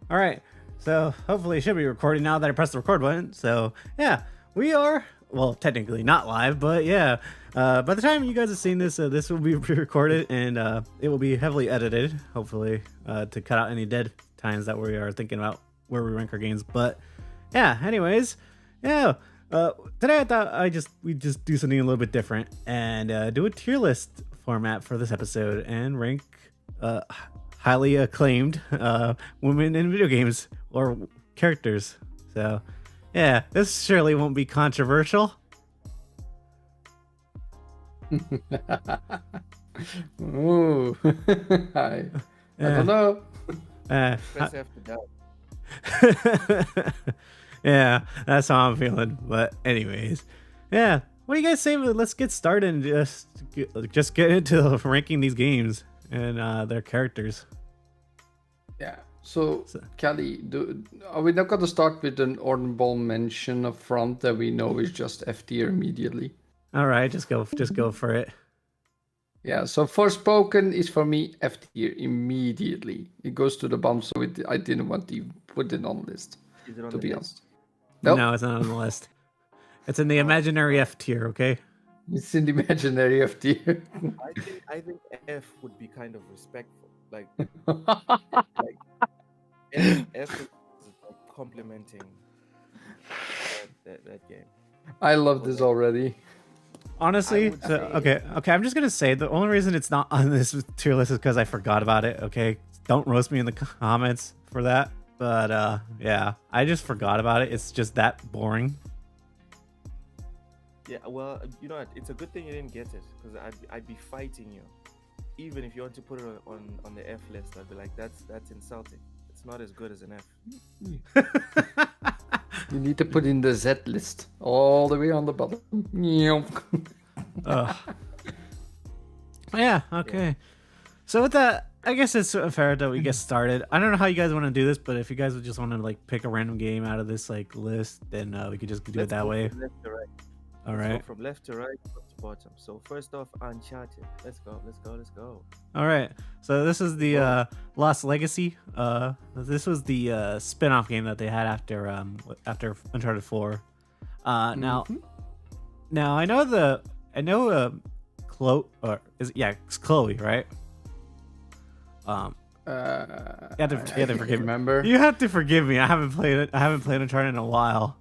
All right. So hopefully it should be recording now that I pressed the record button. So yeah, we are, well, technically not live, but yeah. By the time you guys have seen this, this will be pre-recorded and it will be heavily edited, hopefully, to cut out any dead times that we are thinking about where we rank our games. But yeah, anyways, yeah. Today I thought we'd just do something a little bit different and do a tier list format for this episode and rank highly acclaimed women in video games or characters. So yeah, this surely won't be controversial. Ooh. I don't know. Press F to doubt. Yeah, that's how I'm feeling. But anyways, yeah, what do you guys say? Let's get started and just get into ranking these games and their characters. Yeah. So, Kelly, are we not going to start with an honorable mention up front that we know is just F tier immediately? All right, just go for it. Yeah. So Forspoken is for me F tier immediately. It goes to the bottom, so I didn't want to put it on the list. Is it on to the be list? honest. Nope. No, it's not on the list. It's in the imaginary F tier, okay? It's in the imaginary F tier. I think F would be kind of respectful. Like F is like complimenting that game. I love this already. Honestly, okay. I'm just gonna say the only reason it's not on this tier list is because I forgot about it. Okay, don't roast me in the comments for that. But yeah, I just forgot about it. It's just that boring. Yeah, well, you know what? It's a good thing you didn't get it because I'd be fighting you. Even if you want to put it on the F list, I'd be like, that's insulting. It's not as good as an F. You need to put in the Z list all the way on the bottom. Yeah, okay. Yeah. So with that, I guess it's fair that we get started. I don't know how you guys want to do this, but if you guys would just want to like pick a random game out of this like list, then we could just do it that way. From left to right. All right. So from left to right, top to bottom. So first off, Uncharted. Let's go. All right. So this is the Lost Legacy. This was the spin-off game that they had after Uncharted 4. Now I know Chloe, or it's Chloe, right? You have to forgive me. Remember? You have to forgive me. I haven't played Uncharted in a while.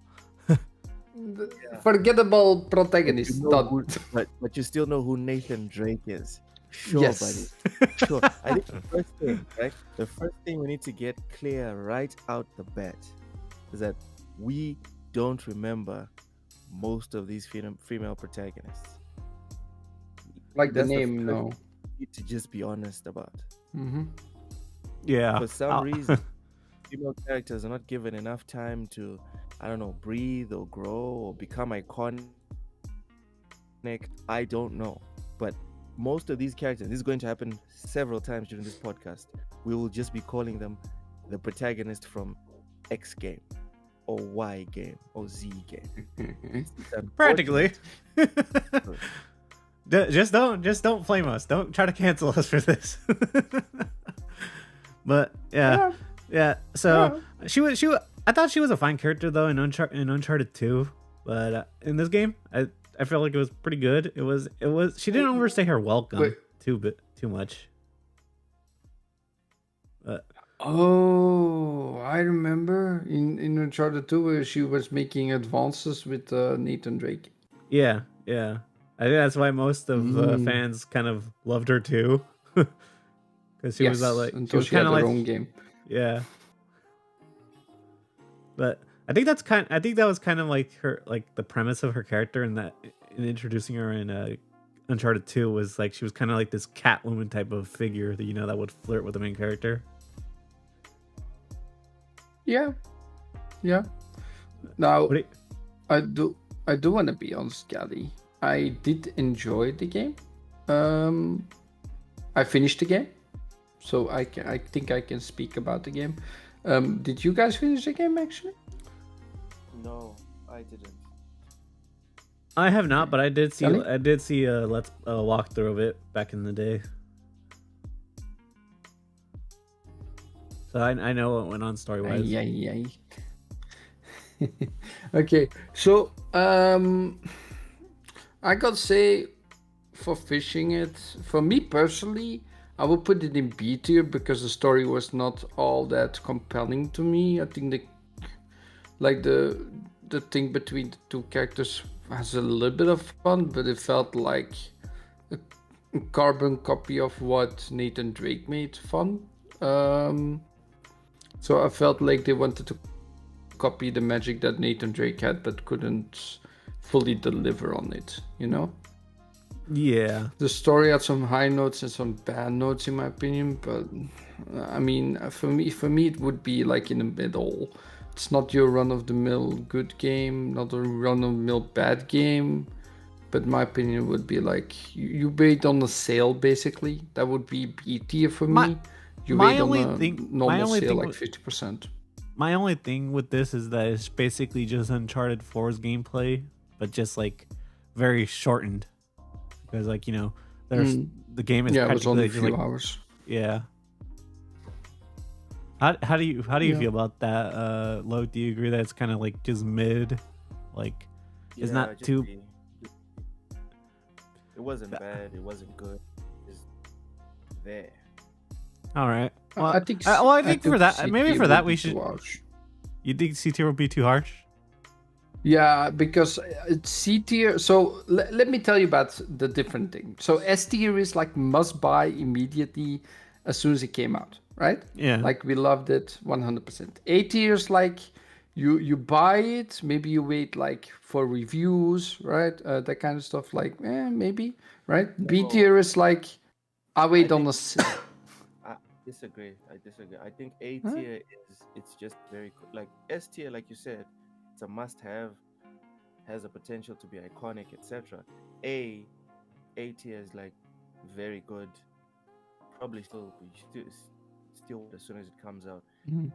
Forgettable protagonist. But you still know who Nathan Drake is. Sure, yes. Buddy. Sure. I think the first thing we need to get clear right out the bat is that we don't remember most of these female protagonists. Like the name, no. Need to just be honest about. Mm-hmm. Yeah. For some reason, female characters are not given enough time to, I don't know, breathe or grow or become iconic. I don't know. But most of these characters, this is going to happen several times during this podcast, we will just be calling them the protagonist from X game or Y game or Z game. Practically. Just don't flame us. Don't try to cancel us for this. But yeah. So she was. I thought she was a fine character though in Uncharted 2, but in this game, I felt like it was pretty good. It was. She didn't overstay her welcome too much. Oh, I remember in Uncharted 2 where she was making advances with Nathan Drake. Yeah. I think that's why most of fans kind of loved her too, because she was like until she had her own game. Yeah. But I think that was kind of like her, like the premise of her character, and that in introducing her in Uncharted 2 was like she was kind of like this Catwoman type of figure that that would flirt with the main character. Yeah. Now, I do want to be honest, Gally. I did enjoy the game. I finished the game, so I think I can speak about the game. Did you guys finish the game actually? No, I didn't. I have not, but I did see a walkthrough of it back in the day. so I know what went on story wise. Yeah. Okay, so I gotta say, for fishing it, for me personally, I would put it in B tier because the story was not all that compelling to me. I think the thing between the two characters has a little bit of fun, but it felt like a carbon copy of what Nathan Drake made fun. So I felt like they wanted to copy the magic that Nathan Drake had, but couldn't fully deliver on it, you know? Yeah. The story had some high notes and some bad notes, in my opinion, but I mean, for me, it would be like in the middle. It's not your run-of-the-mill good game, not a run-of-the-mill bad game, but my opinion would be like you wait on the sale, basically. That would be B tier for me. You wait on a normal sale, like 50%. My only thing with this is that it's basically just Uncharted 4's gameplay, but just like very shortened. Because like, you know, there's the game is it was only a practically few like, hours. yeah. How do you feel about that, Lo? Do you agree that it's kind of like just mid, like it's not too? It wasn't bad. It wasn't good. It's there. All right. Well, I think. I think for that, CT maybe for that would we be should. too harsh. You think C tier would be too harsh? Yeah, because it's C tier. So let me tell you about the different thing. So S tier is like must buy immediately as soon as it came out, right? Yeah. Like we loved it 100%. A tier is like you buy it, maybe you wait like for reviews, right? That kind of stuff. Like maybe, right? B tier is like I wait on the. I disagree. I think A tier it's just very like S tier, like you said, it's a must-have, has a potential to be iconic, etc. A tier is like very good, probably still as soon as it comes out.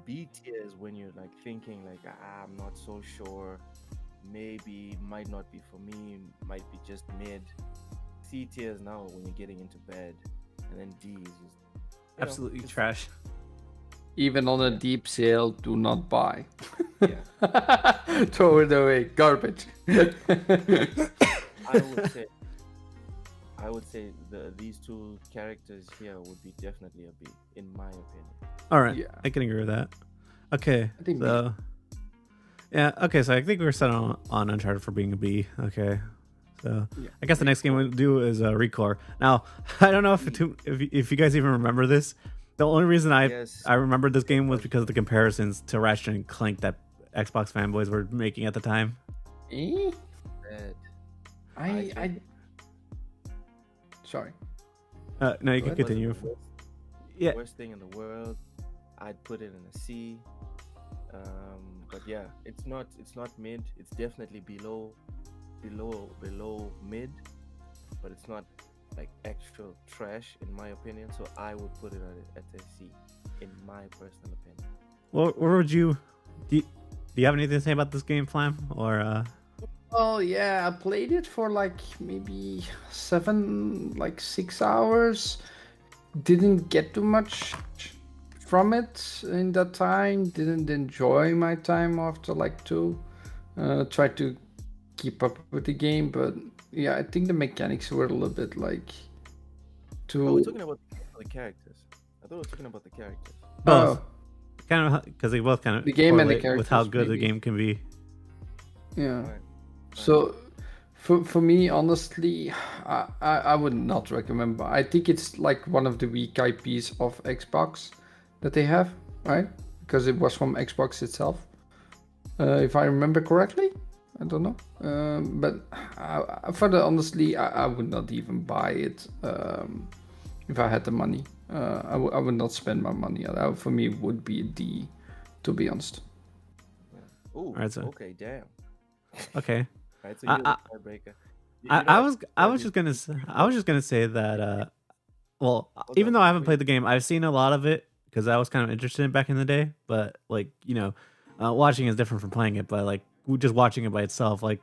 B tier is when you're like thinking like I'm not so sure, maybe might not be for me, might be just mid. C tier is now when you're getting into bed, and then D is just absolutely trash. Even on a deep sale, do not buy. Yeah. Throw it away, garbage. I would say these two characters here would be definitely a B, in my opinion. All right, Yeah. I can agree with that. Okay, I think so yeah, okay, so I think we're set on Uncharted for being a B. Okay, so I guess the next game we'll do is Recore. Now, I don't know if you guys even remember this. The only reason I remembered this game was because of the comparisons to Ratchet and Clank that Xbox fanboys were making at the time. Sorry. No, you can continue. Yeah. Worst thing in the world. I'd put it in a C. But yeah, it's not mid. It's definitely below mid, but it's not like actual trash in my opinion. So I would put it at a C, in my personal opinion. Well, where would you? Do you have anything to say about this game, Flam? Or Oh yeah, I played it for like maybe 6 hours. Didn't get too much from it in that time. Didn't enjoy my time after like 2. Tried to keep up with the game, but yeah, I think the mechanics were a little bit like too. Oh, we're talking about the characters. I thought we were talking about the characters. both? Kind of, because they both kind of The game and the correlate with how characters, good the maybe. game can be. Yeah. Right. So, for me, honestly, I would not recommend. But I think it's like one of the weak IPs of Xbox that they have, right? Because it was from Xbox itself, if I remember correctly. I don't know, but honestly, I would not even buy it if I had the money. I would not spend my money. For me, it would be a D, to be honest. Oh, Right, so- okay, damn. Okay. Right, so you're the tiebreaker. I was just gonna say that well, even though I haven't played the game, I've seen a lot of it because I was kind of interested in it back in the day. But like, you know, watching is different from playing it. But like, just watching it by itself, like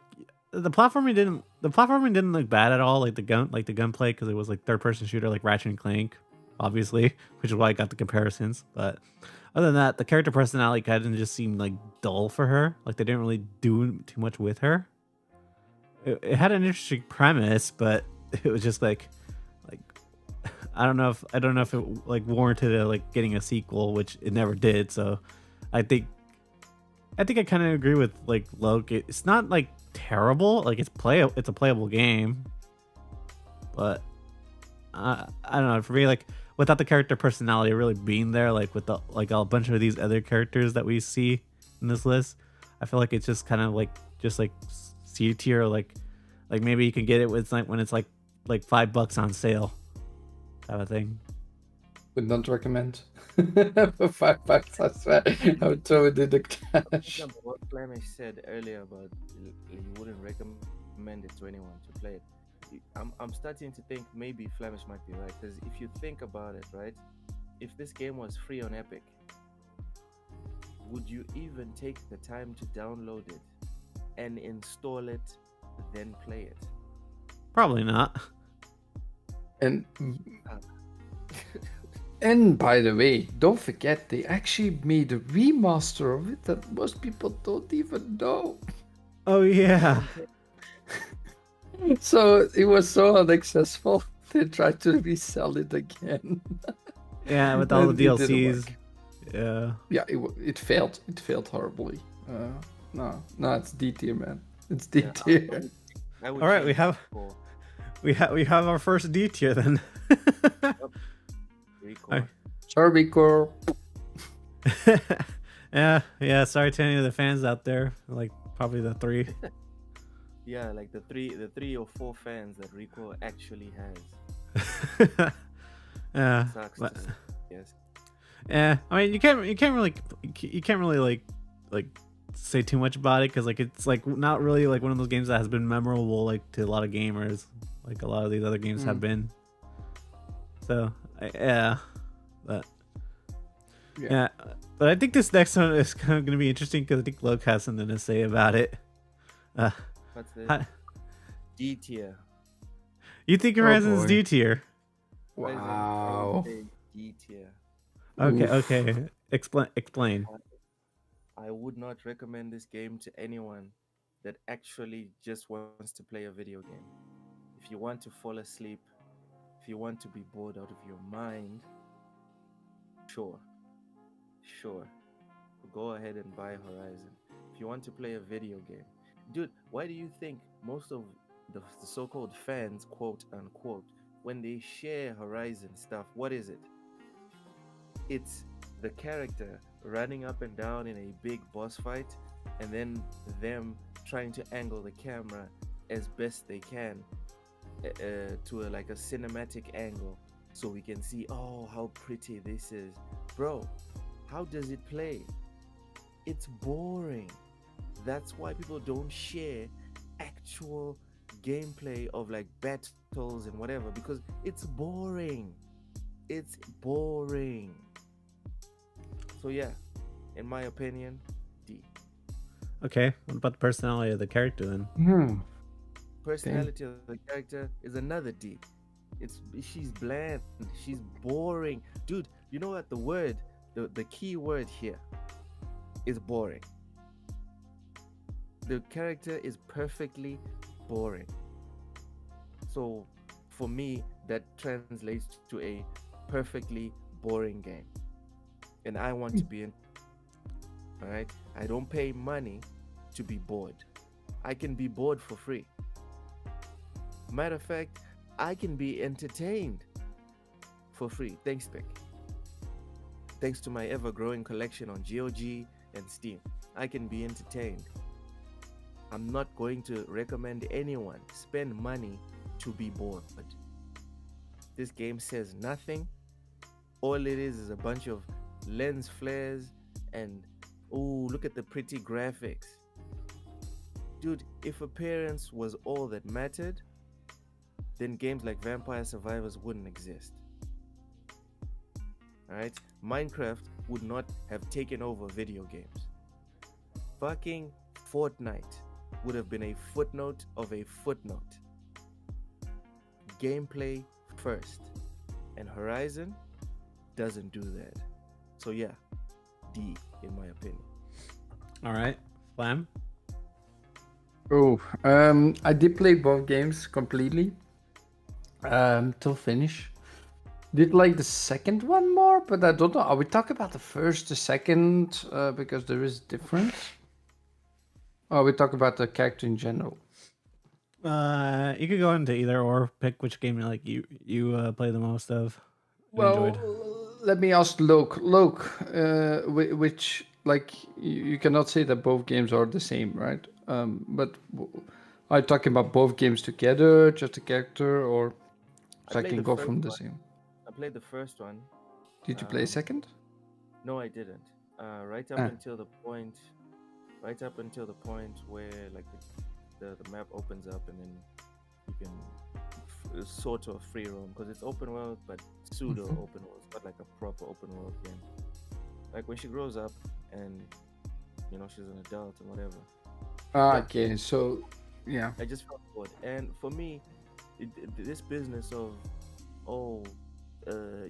the platforming didn't look bad at all. Like the gunplay, because it was like third person shooter, like Ratchet and Clank. obviously, which is why I got the comparisons. But other than that, the character personality kind of just seemed like dull for her. Like they didn't really do too much with her. It had an interesting premise, but it was just like I don't know if it like warranted like getting a sequel, which it never did. So I think I kind of agree with like Loke. It's not like terrible. Like it's a playable game, but I don't know. For me, like without the character personality really being there, like with the like a bunch of these other characters that we see in this list, I feel like it's just kind of like C tier. Like maybe you can get it with like when it's like $5 on sale, type of thing. Would not recommend. For $5, I swear, I would throw it in the cash. Remember what Flemish said earlier about he wouldn't recommend it to anyone to play it. I'm starting to think maybe Flemish might be right, because if you think about it, right, if this game was free on Epic, would you even take the time to download it and install it, then play it? Probably not. And and by the way, don't forget they actually made a remaster of it that most people don't even know. Oh yeah. So it was so unsuccessful, they tried to resell it again. Yeah, with all the And it didn't DLCs. work. Yeah. Yeah, it failed. It failed horribly. No, it's D tier, man. It's D tier. I would All right, we change have it for we have our first D tier then. Recore. Sorry, Core. yeah. Sorry to any of the fans out there. Like probably the 3. Yeah, like the three or four fans that Rico actually has. Yeah. Sucks But, to say, yes. yeah. I mean, you can't really like say too much about it, because like it's like not really like one of those games that has been memorable like to a lot of gamers, like a lot of these other games have been. So yeah, but yeah, but I think this next one is kind of gonna be interesting because I think Luke has something to say about it. What's this? Hi- D tier. You think Horizon's boy. D tier? Wow. D tier. Okay. Explain. I would not recommend this game to anyone that actually just wants to play a video game. If you want to fall asleep, if you want to be bored out of your mind, sure. Go ahead and buy Horizon. If you want to play a video game, dude, why do you think most of the so-called fans, quote unquote, when they share Horizon stuff, what is it? It's the character running up and down in a big boss fight, and then them trying to angle the camera as best they can to like a cinematic angle, so we can see, oh, how pretty this is. Bro, how does it play? It's boring. That's why people don't share actual gameplay of like battles and whatever, because it's boring. So yeah, in my opinion, D. Okay, what about the personality of the character then? Personality of the character is another D. She's bland, she's boring. Dude, you know what, the key word here is boring. The character is perfectly boring. So for me, that translates to a perfectly boring game. And I want to be in. All right? I don't pay money to be bored. I can be bored for free. Matter of fact, I can be entertained for free. Thanks, Pick. Thanks to my ever-growing collection on GOG and Steam, I can be entertained. I'm not going to recommend anyone spend money to be bored. This game says nothing. All it is a bunch of lens flares and, oh, look at the pretty graphics. Dude, if appearance was all that mattered, then games like Vampire Survivors wouldn't exist. Alright? Minecraft would not have taken over video games. Fucking Fortnite would have been a footnote of a footnote. Gameplay first. And Horizon doesn't do that. So yeah, D in my opinion. All right, Flam. Oh, I did play both games completely, till finish. Did like the second one more, but I don't know. Are we talking about the first, the second, because there is difference? Or we talk about the character in general? You could go into either or pick which game you play the most of and Well, enjoyed. let me ask Loke. Loke, which like you cannot say that both games are the same, right? Are you talking about both games together, just a character, or so I played can the go first from the one. same? I played the first one. Did you play Um, second? no, I didn't. Right up Ah, until the point where like the map opens up and then you can sort of free roam because it's open world but pseudo mhm. open world. It's not like a proper open world game. Like when she grows up and she's an adult and whatever. That Okay, so yeah. I just felt bored. And for me, this business of oh,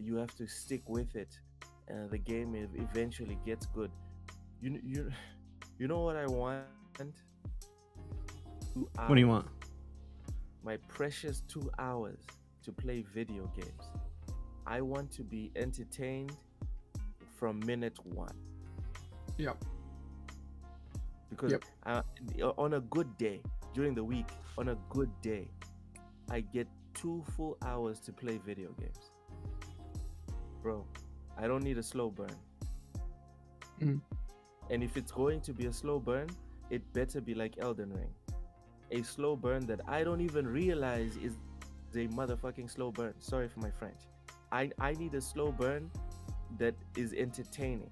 you have to stick with it. The game eventually gets good. You you know what I want? 2 What do you hours. want? My precious 2 hours to play video games. I want to be entertained from minute one Yeah. because Yep. on a good day during the week, on a good day, I get 2 full hours to play video games. Bro, I don't need a slow burn. Mm. And if it's going to be a slow burn, it better be like Elden Ring. A slow burn that I don't even realize is a motherfucking slow burn. Sorry for my French. I need a slow burn that is entertaining.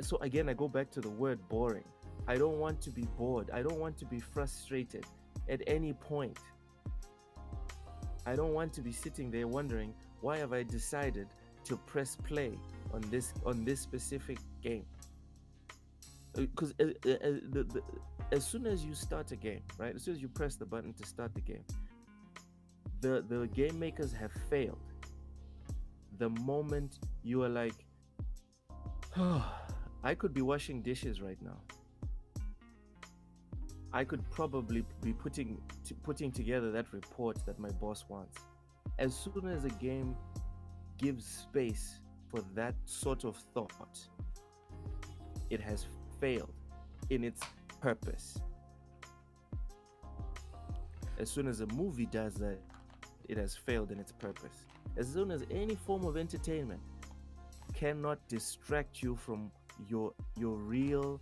So again, I go back to the word boring. I don't want to be bored. I don't want to be frustrated at any point. I don't want to be sitting there wondering why have I decided to press play on this specific game. Because as soon as you start a game, right? As soon as you press the button to start the game, the game makers have failed. The moment you are like, oh, I could be washing dishes right now. I could probably be putting together that report that my boss wants. As soon as a game gives space for that sort of thought, it has failed in its purpose. As soon as a movie does that, it has failed in its purpose. As soon as any form of entertainment cannot distract you from your real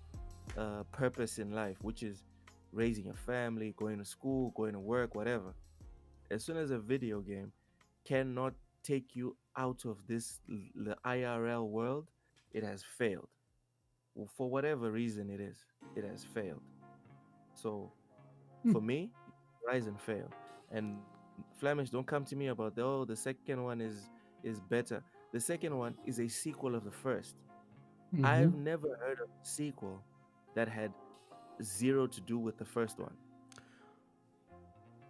purpose in life, which is raising a family, going to school, going to work, whatever. As soon as a video game cannot take you out of the IRL world, it has failed. For whatever reason it has failed. So Hmm. for me, rise and fail. And Flemish, don't come to me about the second one is better. The second one is a sequel of the first. Mhm. I've never heard of a sequel that had zero to do with the first one.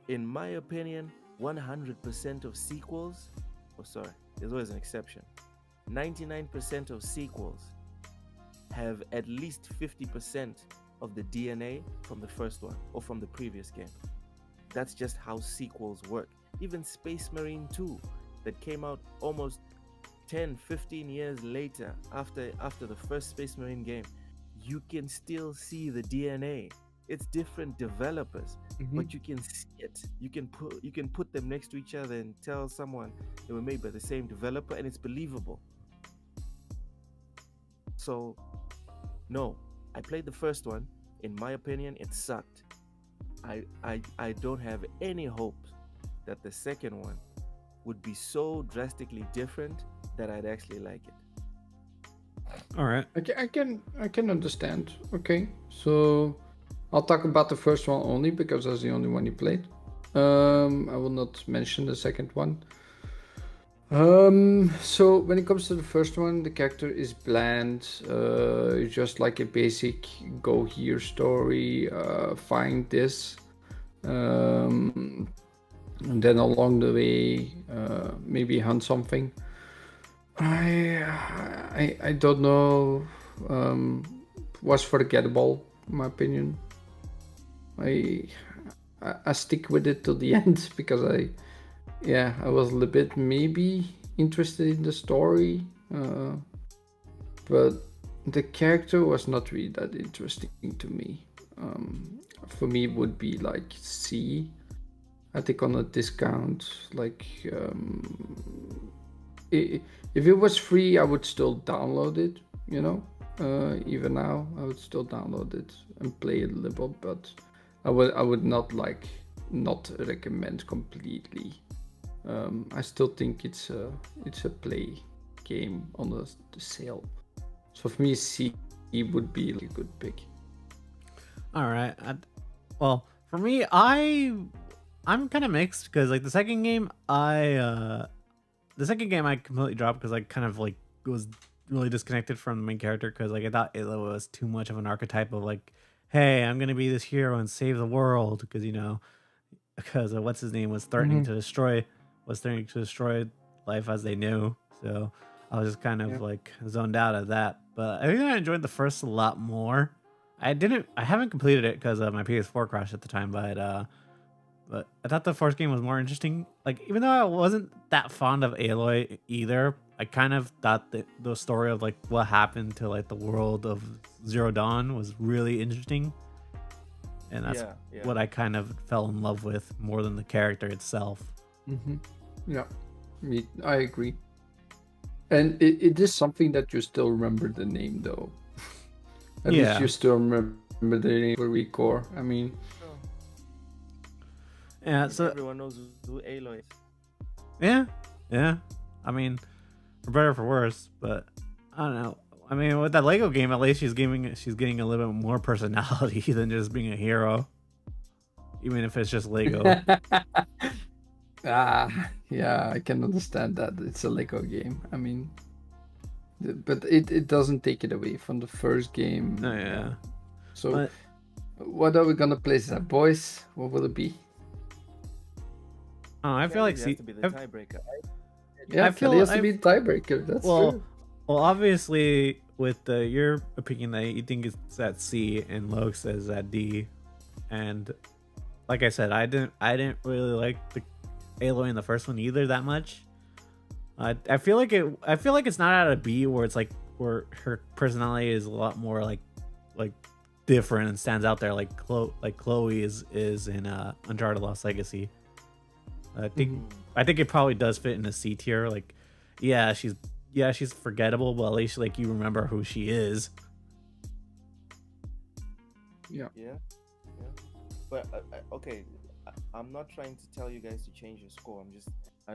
In my opinion, 100% of sequels, oh sorry, there's always an exception. 99% of sequels have at least 50% of the DNA from the first one or from the previous game. That's just how sequels work. Even Space Marine 2 that came out almost 10, 15 years later after the first Space Marine game, you can still see the DNA. It's different developers, Mhm. but you can see it. You can put them next to each other and tell someone they were made by the same developer, and it's believable. So, no, I played the first one. In my opinion, it sucked. I don't have any hope that the second one would be so drastically different that I'd actually like it. All right. I can understand. Okay, so I'll talk about the first one only because that's the only one you played. I will not mention the second one. So when it comes to the first one, the character is bland. It's just like a basic go here story. Find this, and then along the way, maybe hunt something. I don't know. Was forgettable, in my opinion. I I stick with it till the end because I was a little bit maybe interested in the story, but the character was not really that interesting to me. For me, it would be like C. I think on a discount, like if it was free, I would still download it. You know, even now, I would still download it and play it a little bit, but I would not not recommend completely. I still think it's a play game on the sale. So for me, C would be like a good pick. All right. Well, for me, I'm kind of mixed because like the second game I completely dropped because I kind of like was really disconnected from the main character because like I thought it was too much of an archetype of like, hey, I'm gonna be this hero and save the world because because what's his name was threatening to destroy life as they knew. So I was just kind of like zoned out of that. But I think I enjoyed the first a lot more. I haven't completed it because my PS4 crashed at the time, but I thought the first game was more interesting. Like even though I wasn't that fond of Aloy either, I kind of thought that the story of like what happened to like the world of Zero Dawn was really interesting. And that's what I kind of fell in love with more than the character itself. Mm-hmm. Yeah, I agree. And it is something that you still remember the name though. At least you still remember the name for Recore. I mean, yeah. So everyone knows who Aloy is. Yeah. I mean, for better or for worse, but I don't know. I mean, with that Lego game, at least she's getting a little bit more personality than just being a hero, even if it's just Lego. Yeah, I can understand that it's a Lego game. I mean, but it doesn't take it away from the first game. Oh, yeah. So, what are we gonna place that, boys? What will it be? Oh, I feel like it has to be the tiebreaker. Yeah, Kelly has to be the tiebreaker. That's true. Well, obviously, with your opinion that you think it's at C and Loke says at D, and like I said, I didn't really like the Aloy in the first one either that much. I feel like it's not at a B where it's like where her personality is a lot more like different and stands out there like Chloe is in Uncharted Lost Legacy. I think it probably does fit in a C tier. Like, she's forgettable, but at least like you remember who she is. Yeah. But okay, I'm not trying to tell you guys to change your score. I'm just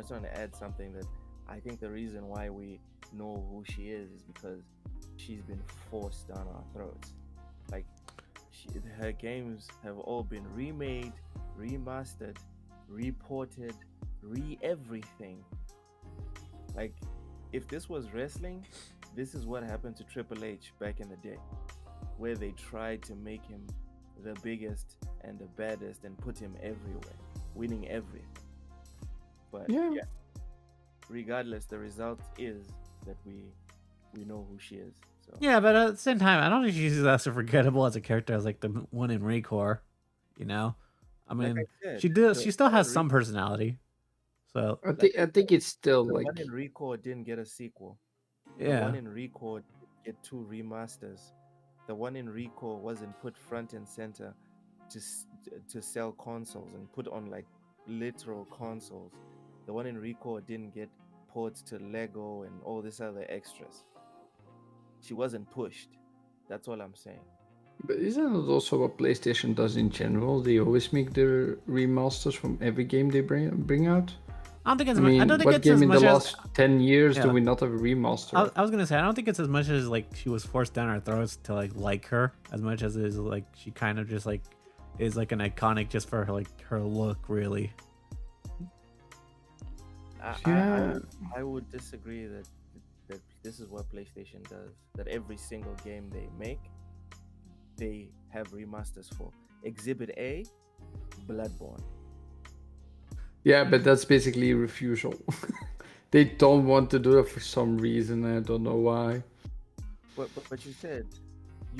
trying to add something that I think the reason why we know who she is because she's been forced down our throats. Like, her games have all been remade, remastered, reported, everything. Like, if this was wrestling, this is what happened to Triple H back in the day, where they tried to make him the biggest and the baddest and put him everywhere, winning everything. But regardless, the result is that we know who she is. So yeah, but at the same time, I don't think she's as forgettable as a character as like the one in Recore. I mean, like I said, she still has some personality. So I think it's still the like one in Recore didn't get a sequel. Yeah. The one in Recore didn't get 2 remasters. The one in Recore wasn't put front and center to sell consoles and put on like literal consoles. The one in Recore didn't get ports to Lego and all this other extras. She wasn't pushed. That's all I'm saying. But isn't it also what PlayStation does in general? They always make their remasters from every game they bring out. I don't think it's. I don't think what it's game as in much the as, last 10 years do we not have a remaster? I was gonna say I don't think it's as much as like she was forced down our throats to like her as much as it is like she kind of just like is like an iconic just for her, like her look really. I would disagree that this is what PlayStation does. That every single game they make, they have remasters for. Exhibit A, Bloodborne. Yeah, but that's basically a refusal. They don't want to do it for some reason. I don't know why. But you said,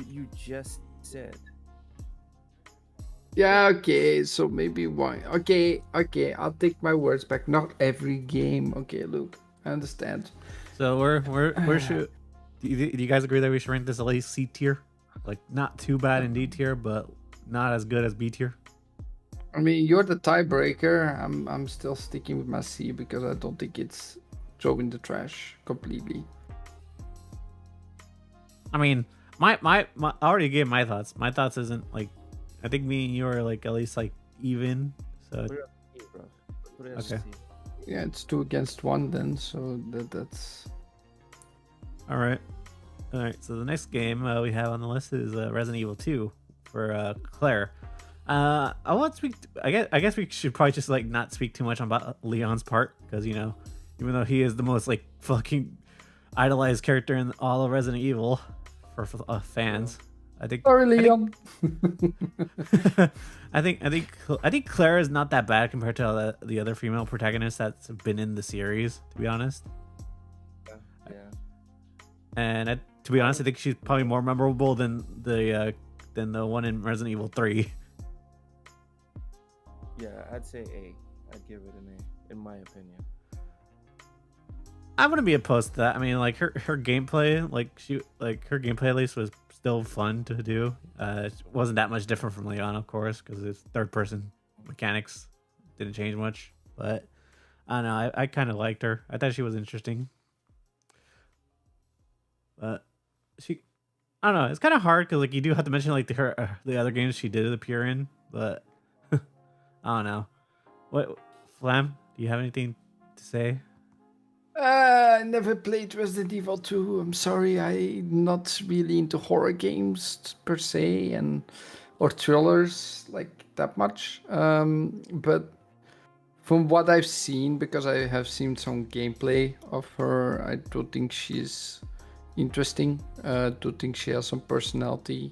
you just said. Yeah, okay, so maybe why? Okay, I'll take my words back. Not every game. Okay, Luke, I understand. So where should do you guys agree that we should rank this at least C tier? Like not too bad in D tier, but not as good as B tier. I mean, you're the tiebreaker. I'm still sticking with my C because I don't think it's thrown in the trash completely. I mean, my I already gave my thoughts. My thoughts isn't like, I think me and you are like at least like even. So Put it on C, bro. Put it on Okay. C. Yeah, it's 2 against 1 then, so that's all right. So the next game we have on the list is Resident Evil 2 for Claire. I won't speak. I guess we should probably just like not speak too much about Leon's part, because you know, even though he is the most like fucking idolized character in all of Resident Evil for fans, I think. sorry, Leon. I think Claire is not that bad compared to all the other female protagonists that's been in the series, to be honest. Yeah. And to be honest, I think she's probably more memorable than the one in Resident Evil 3. Yeah, I'd say A. I'd give it an A, in my opinion. I wouldn't be opposed to that. I mean, like her gameplay, her gameplay at least was still fun to do. It wasn't that much different from Leon, of course, because it's third person mechanics didn't change much. But I don't know. I kind of liked her. I thought she was interesting. But I don't know. It's kind of hard because like you do have to mention like the other games she did appear in, but I don't know. What, Flam? Do you have anything to say? I never played Resident Evil 2. I'm sorry, I'm not really into horror games per se or thrillers like that much. But from what I've seen, because I have seen some gameplay of her, I don't think she's interesting. I don't think she has some personality.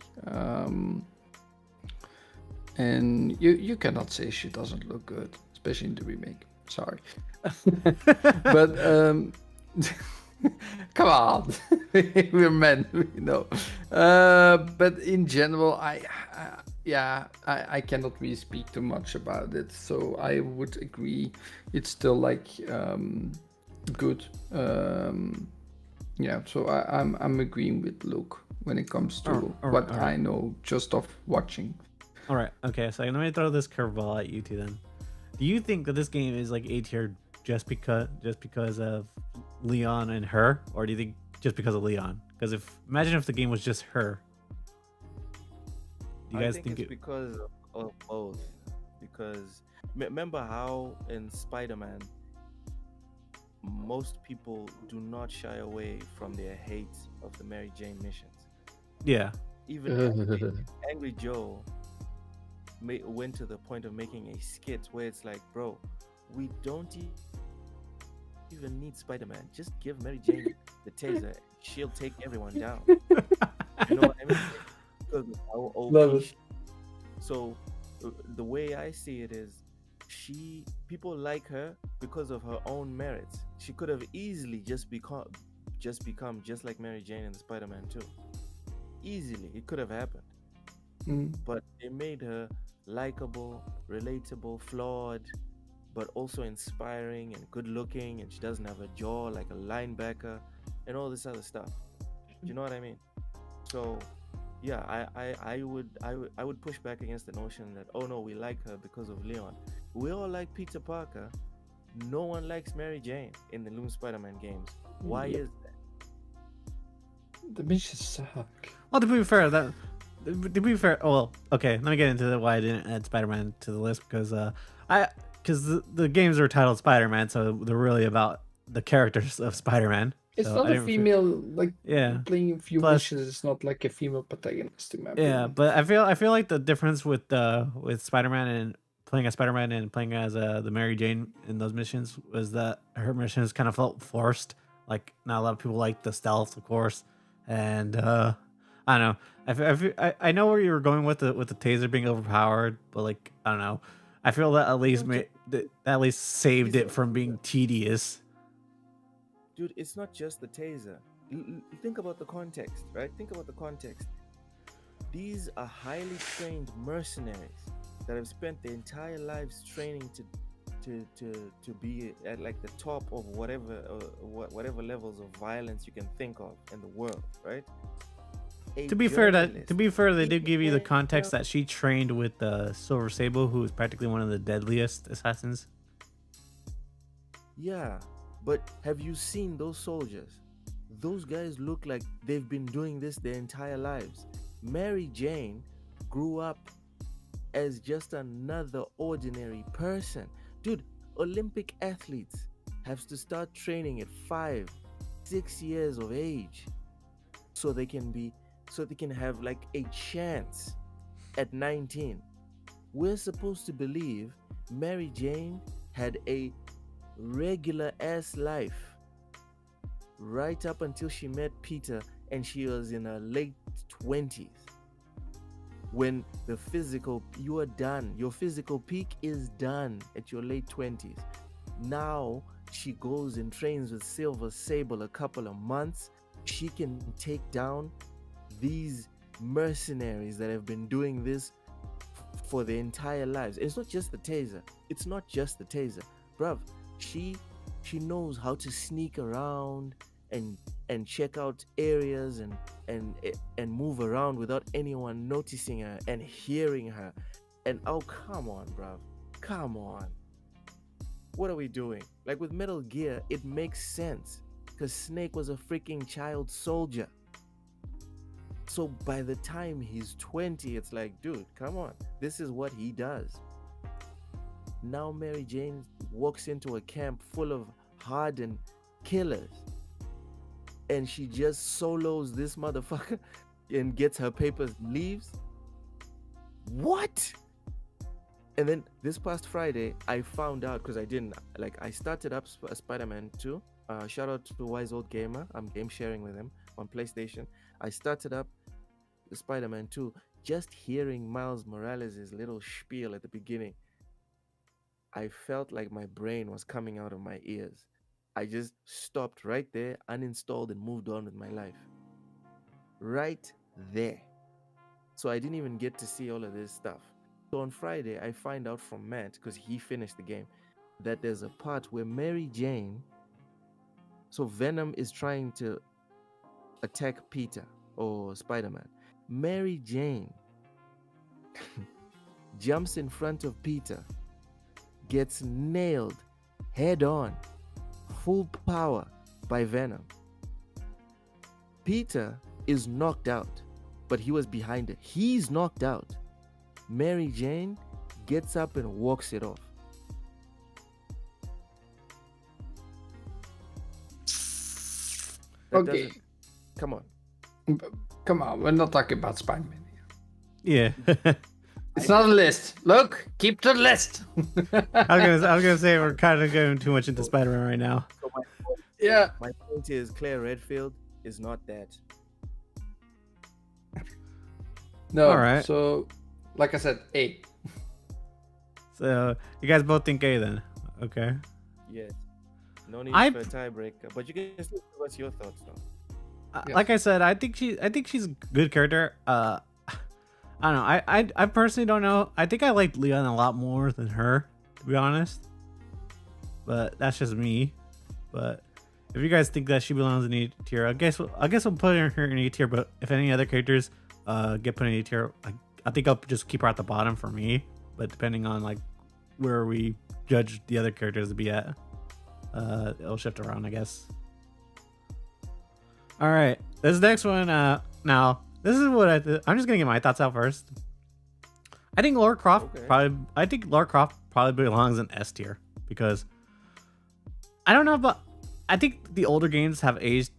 And you cannot say she doesn't look good, especially in the remake. Sorry. But come on, we're men, you know. But in general, I cannot really speak too much about it. So I would agree, it's still like good. Yeah, so I'm agreeing with Luke when it comes to what I know just of watching. All right. Okay. So let me throw this curveball at you two then. Do you think that this game is like A tier just because of Leon and her, or do you think just because of Leon? Because imagine if the game was just her. Do you guys think it's because of both? Because remember how in Spider-Man, most people do not shy away from their hate of the Mary Jane missions. Yeah. Even Angry Joe went to the point of making a skit where it's like, bro, we don't even need Spider-Man. Just give Mary Jane the taser. She'll take everyone down. You know what I mean? Because of how OP So the way I see it is, people like her because of her own merits. She could have easily just become just like Mary Jane in the Spider-Man 2. Easily, it could have happened. But they made her likable, relatable, flawed, but also inspiring and good looking, and she doesn't have a jaw like a linebacker and all this other stuff. You know what I mean? So yeah, I would push back against the notion that, oh no, we like her because of Leon. We all like Peter Parker. No one likes Mary Jane in the new Spider-Man games. Why is that? The missions suck. Well, to be fair, well, okay, let me get into why I didn't add Spider-Man to the list, because the games are titled Spider-Man, so they're really about the characters of Spider-Man. It's so not a female playing a few Plus, missions. It's not like a female protagonist. Yeah, but I feel like the difference with Spider-Man and playing as Spider-Man and playing as the Mary Jane in those missions was that her missions kind of felt forced. Like, not a lot of people like the stealth, of course, and I don't know. I know where you were going with the taser being overpowered, but like, I don't know. I feel that at least saved it from being tedious. dude, it's not just the taser. Think about the context, right? Think about the context. These are highly trained mercenaries that have spent their entire lives training to be at like the top of whatever levels of violence you can think of in the world, right? To be fair, they did give you the context that she trained with Silver Sable, who is practically one of the deadliest assassins. Yeah, but have you seen those soldiers? Those guys look like they've been doing this their entire lives. Mary Jane grew up as just another ordinary person. Dude, Olympic athletes have to start training at 5-6 years of age so they can have like a chance at 19. We're supposed to believe Mary Jane had a regular ass life right up until she met Peter and she was in her late 20s. When you are done, your physical peak is done at your late 20s. Now she goes and trains with Silver Sable a couple of months. She can take down these mercenaries that have been doing this for their entire lives. It's not just the taser. Bruv, she knows how to sneak around and check out areas and move around without anyone noticing her and hearing her. And oh, come on, bruv. Come on. What are we doing? Like with Metal Gear, it makes sense because Snake was a freaking child soldier. So by the time he's 20, it's like, dude, come on. This is what he does. Now Mary Jane walks into a camp full of hardened killers and she just solos this motherfucker and gets her papers, leaves. What? And then this past Friday, I found out because I started up Spider-Man 2. Shout out to Wise Old Gamer. I'm game sharing with him on PlayStation. I started up Spider-Man 2 just hearing Miles Morales' little spiel at the beginning. I felt like my brain was coming out of my ears. I just stopped right there, uninstalled, and moved on with my life. Right there. So I didn't even get to see all of this stuff. So on Friday, I find out from Matt, because he finished the game, that there's a part where Mary Jane... So Venom is trying to attack Peter or Spider-Man. Mary Jane jumps in front of Peter, gets nailed head on, full power by Venom. Peter is knocked out, but he was behind her. He's knocked out. Mary Jane gets up and walks it off. Okay. Come on. Come on, we're not talking about Spider-Man here. Yeah. It's not a list. Look, keep the list. I was gonna say we're kind of going too much into Spider-Man right now. So my point is Claire Redfield is not that. No. All right. So, like I said, A. So you guys both think A then? Okay. Yes. No need I- for a tiebreaker, but you can still give us your thoughts though. Yeah. Like I said, I think she's a good character. I don't know. I personally don't know. I think I like Leon a lot more than her, to be honest. But that's just me. But if you guys think that she belongs in A tier, I guess we'll put her in A tier. But if any other characters get put in A tier, I think I'll just keep her at the bottom for me. But depending on like where we judge the other characters to be at, it'll shift around, I guess. All right, this next one. Now this is what I'm just gonna get my thoughts out first. I think Lara Croft probably belongs in S tier because I don't know, but I think the older games have aged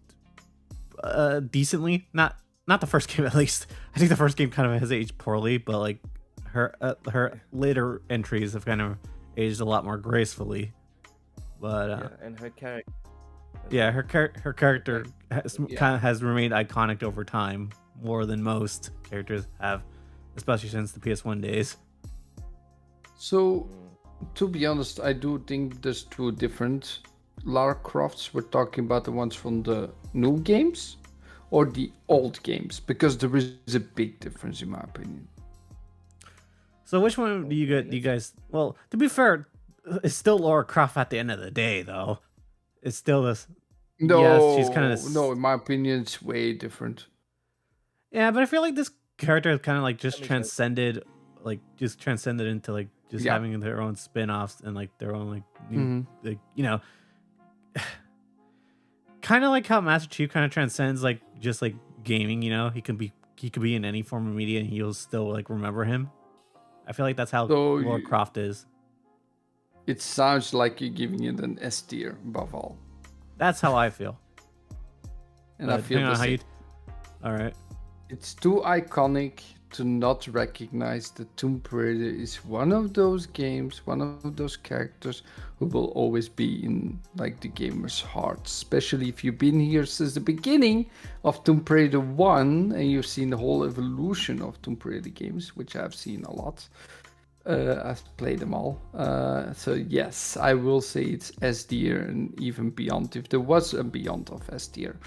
decently. Not the first game, at least. I think the first game kind of has aged poorly, but like her later entries have kind of aged a lot more gracefully. But Yeah, and her character. yeah, her character kind of has remained iconic over time more than most characters have, especially since the PS1 days. So, to be honest, I do think there's two different Lara Crofts, we're talking about the ones from the new games or the old games? Because there is a big difference, in my opinion. So which one do you guys? Well, to be fair, it's still Laura Croft at the end of the day, though. It's still this. Yes, she's kind of. No, in my opinion, it's way different. Yeah, but I feel like this character is kind of like That just makes sense. transcended into like just Yeah. having their own spin-offs and like their own like new, Mhm. like kind of like how Master Chief kind of transcends like just like gaming. He could be in any form of media and you'll still like remember him. I feel like that's how So Laura Croft is. it sounds like you're giving it an S tier above all. That's how I feel. And I feel depending the on how same. you. All right. It's too iconic to not recognize that Tomb Raider is one of those games, one of those characters who will always be in like the gamer's heart. Especially if you've been here since the beginning of Tomb Raider 1 and you've seen the whole evolution of Tomb Raider games, which I've seen a lot. I've played them all. So yes, I will say it's S tier and even beyond. If there was a beyond of S tier,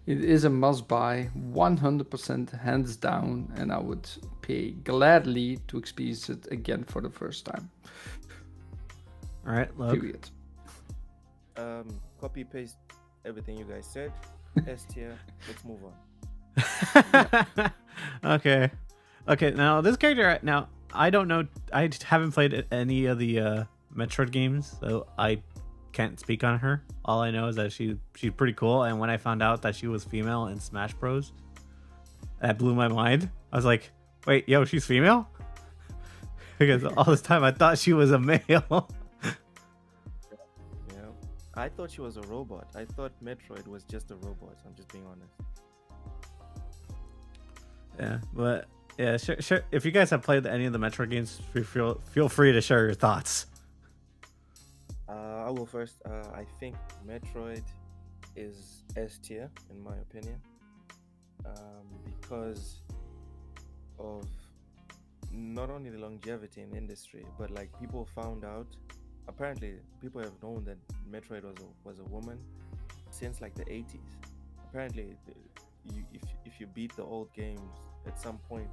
it is a must buy, 100% hands down, and I would pay gladly to experience it again for the first time. All right. Look. Period. Copy paste everything you guys said. S tier. Let's move on. Okay. Now this character. Now I don't know. I haven't played any of the Metroid games, so I can't speak on her. All I know is that she's pretty cool. And when I found out that she was female in Smash Bros, that blew my mind. I was like, "Wait, yo, she's female?" Because all this time I thought she was a male. Yeah. I thought she was a robot. I thought Metroid was just a robot. I'm just being honest. Yeah, but yeah, sure. If you guys have played any of the Metroid games, feel free to share your thoughts. I'll go first. I think Metroid is S tier in my opinion, because of not only the longevity in the industry, but like people found out. Apparently, people have known that Metroid was a woman since like the 80s. Apparently, if you beat the old games, at some point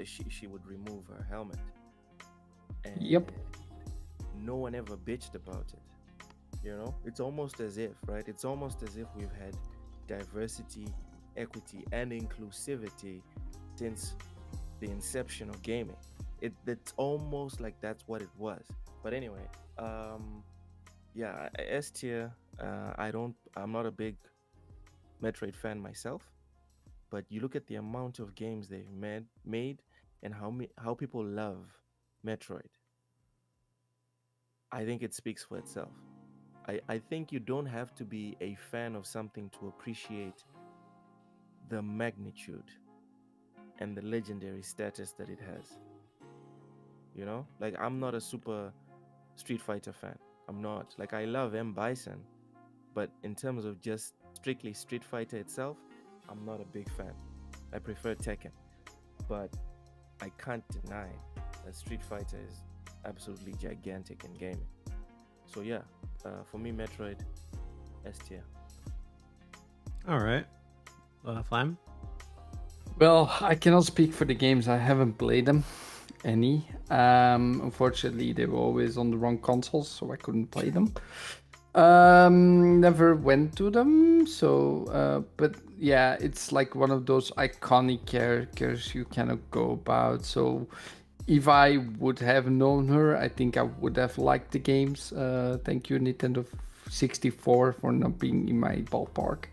she would remove her helmet. And Yep. no one ever bitched about it. It's almost as if, right? It's almost as if we've had diversity, equity, and inclusivity since the inception of gaming. It's almost like that's what it was. But anyway, yeah, S tier. I'm not a big Metroid fan myself, but you look at the amount of games they've made and how people love Metroid. I think it speaks for itself. I think you don't have to be a fan of something to appreciate the magnitude and the legendary status that it has. Like I'm not a super Street Fighter fan. I'm not. Like I love M. Bison, but in terms of just strictly Street Fighter itself, I'm not a big fan. I prefer Tekken, but I can't deny that Street Fighter is absolutely gigantic in gaming. So yeah, for me, Metroid S tier. All right, Flam. Well, I cannot speak for the games. I haven't played them. Any. Unfortunately, they were always on the wrong consoles, so I couldn't play them. Never went to them, so but yeah, it's like one of those iconic characters you cannot go about. So if I would have known her, I think I would have liked the games. Thank you, Nintendo 64, for not being in my ballpark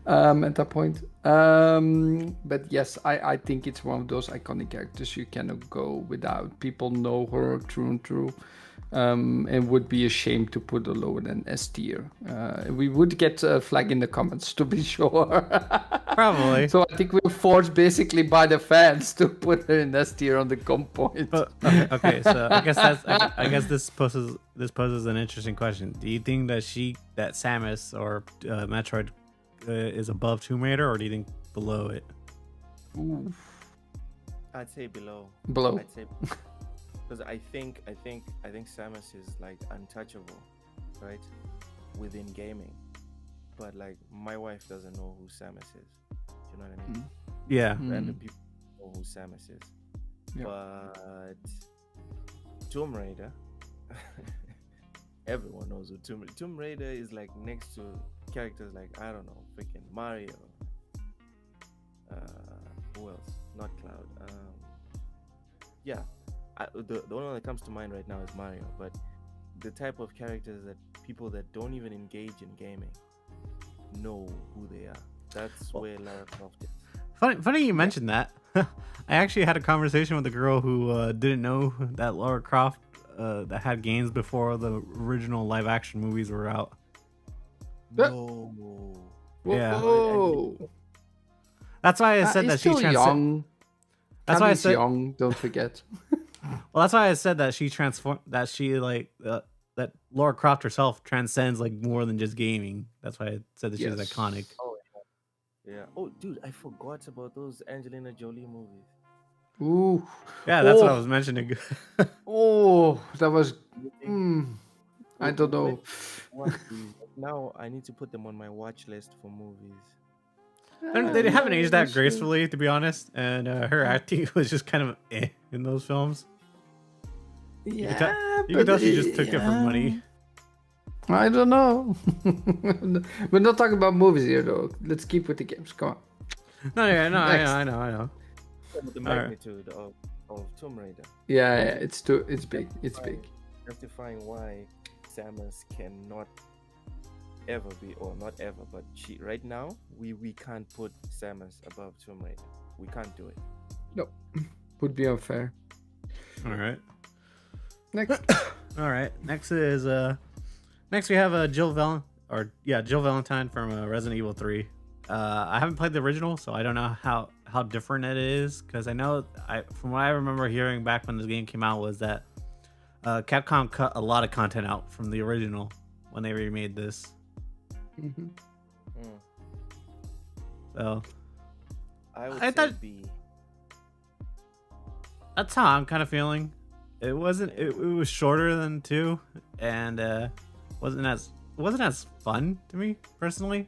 at that point. But yes, I think it's one of those iconic characters you cannot go without. People know her through and through. And would be ashamed to put her lower than S tier. We would get a flag in the comments, to be sure. Probably. So I think we're forced basically by the fans to put her in S tier on the comp point. But, okay, so I guess this poses an interesting question. Do you think that Samus or Metroid is above Tomb Raider, or do you think below it? Ooh. I'd say below. Below. I'd say because I think Samus is like untouchable, right? within gaming, but like my wife doesn't know who Samus is. Do you know what I mean? Yeah. Random people know who Samus is, Yeah. but Tomb Raider, everyone knows who Tomb Raider is. Like next to characters like, I don't know, freaking Mario. Who else? Not Cloud. Yeah, the only one that comes to mind right now is Mario. But the type of characters that people that don't even engage in gaming know who they are. That's where Lara Croft is. Funny you mentioned that. I actually had a conversation with a girl who didn't know that Lara Croft that had games before the original live action movies were out. No. Yeah. Whoa. That's why I said He's that she still young. That's why I Cammy's said. young. Don't forget. Well, that's why I said that she transformed. That she like that Lara Croft herself transcends like more than just gaming. That's why I said that she's Yes. iconic. Oh yeah. Oh dude, I forgot about those Angelina Jolie movies. Ooh. Yeah, that's what I Oh. was mentioning. Oh, that was. You think- I don't know. Watch these. Now I need to put them on my watch list for movies. They haven't aged that That's gracefully, to be honest. And her acting was just kind of in those films. Yeah, You can tell she just took it for money. I don't know. We're not talking about movies here, though. Let's keep with the games. Come on. No, yeah, no, Next. I know. With the Alright. magnitude of Tomb Raider. Yeah, it's big. It's big. Justifying why Samus cannot ever be, or not ever, but she right now we can't put Samus above Tomb Raider. We can't do it. No, would be unfair. All right. Next. All right. Next we have Jill Valentine from Resident Evil 3. I haven't played the original, so I don't know how different it is, because I know from what I remember hearing back when this game came out was that Capcom cut a lot of content out from the original when they remade this. Mhm. Mm. So I would I say thought- B. that's how I'm kind of feeling. It wasn't. It was shorter than 2, and wasn't as fun to me personally.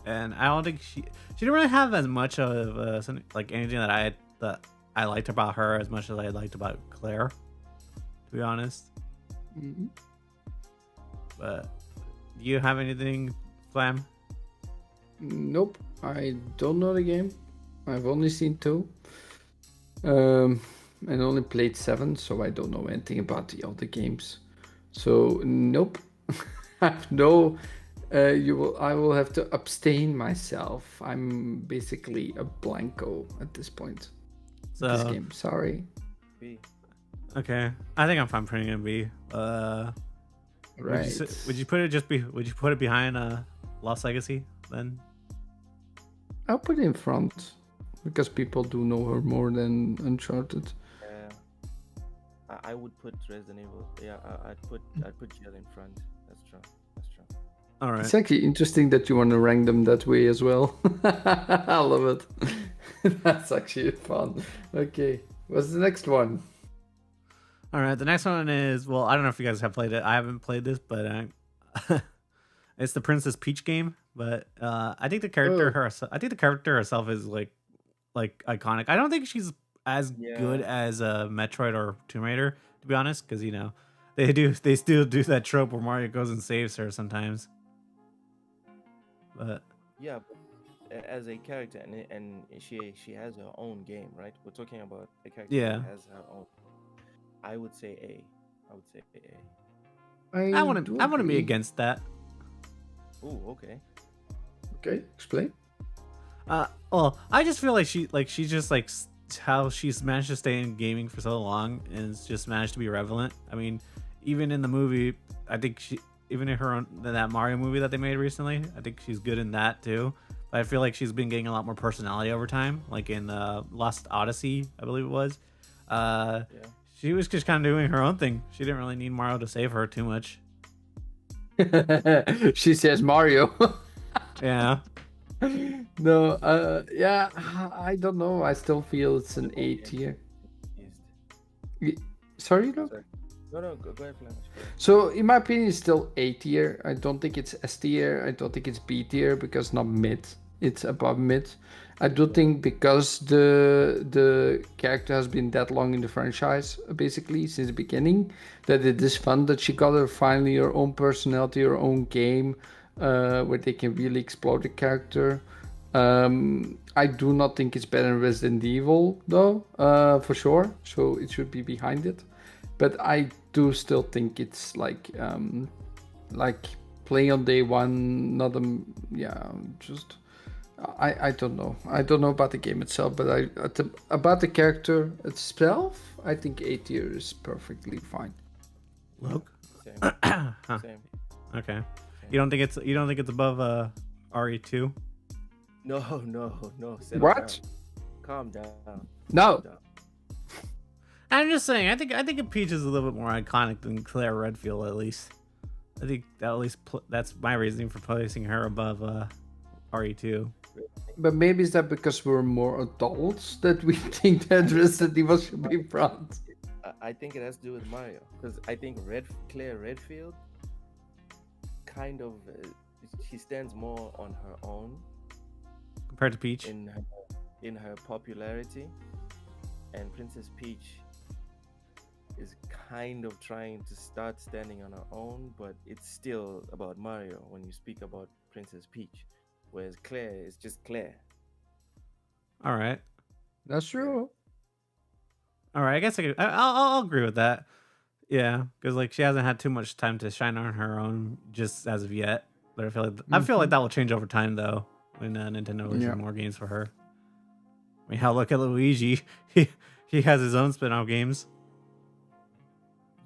And I don't think she didn't really have as much of something like anything that I liked about her as much as I liked about Claire, to be honest. Mhm. But do you have anything, Flam? Nope, I don't know the game. I've only seen 2. And only played 7, so I don't know anything about the other games. So nope, I have no. I will have to abstain myself. I'm basically a blanco at this point. With this So game, sorry. B. okay, I think I'm fine putting it in B. Right. Would you put it behind Lost Legacy then? I'll put it in front because people do know her more than Uncharted. I would put Resident Evil. Yeah, I'd put Jill in front. That's true. All right. It's actually interesting that you want to rank them that way as well. I love it. That's actually fun. Okay, what's the next one? All right, the next one is, well, I don't know if you guys have played it. I haven't played this, but it's the Princess Peach game. But I think the character herself is like iconic. I don't think she's as good as Metroid or Tomb Raider, to be honest, because they still do that trope where Mario goes and saves her sometimes. But Yeah, but as a character, and she has her own game, right? We're talking about a character that has her own. I would say A. I wouldn't be against that. Oh, okay. Okay, explain. Well, I just feel like she's just like how she's managed to stay in gaming for so long and just managed to be relevant. I mean, even in the movie, I think even in that Mario movie that they made recently, I think she's good in that too. But I feel like she's been getting a lot more personality over time, like in Lost Odyssey, I believe it was. She was just kind of doing her own thing. She didn't really need Mario to save her too much. She says Mario. Yeah. No, yeah, I don't know. I still feel it's an A tier. Sorry, Luke? No, go ahead, Flemish. Go ahead. So in my opinion, it's still A tier. I don't think it's S tier. I don't think it's B tier because not mid. It's above mid. I do think because the character has been that long in the franchise, basically since the beginning, that it is fun that she got her finally her own personality, her own game, where they can really explore the character. I do not think it's better than Resident Evil though, for sure. So it should be behind it. But I do still think it's like playing on day one. Not just I don't know. I don't know about the game itself, but about the character itself, I think A tier is perfectly fine. Luke? Same. Huh. Same. Okay. You don't think it's above RE2? No. Settle What? down. Calm down. No. Calm down. I'm just saying. I think Peach is a little bit more iconic than Claire Redfield, at least. I think that's my reasoning for placing her above RE2. But maybe is that because we're more adults that we think that Resident Evil should be front? I think it has to do with Mario, because I think Claire Redfield kind of she stands more on her own Compared to Peach. in her popularity, and Princess Peach is kind of trying to start standing on her own, but it's still about Mario when you speak about Princess Peach, whereas Claire is just Claire. All right. That's true. All right. I guess I'll agree with that. Yeah, because like she hasn't had too much time to shine on her own just as of yet. But I feel like that will change over time though when Nintendo releases Yeah. more games for her. I mean, hell, look at Luigi. He has his own spin-off games.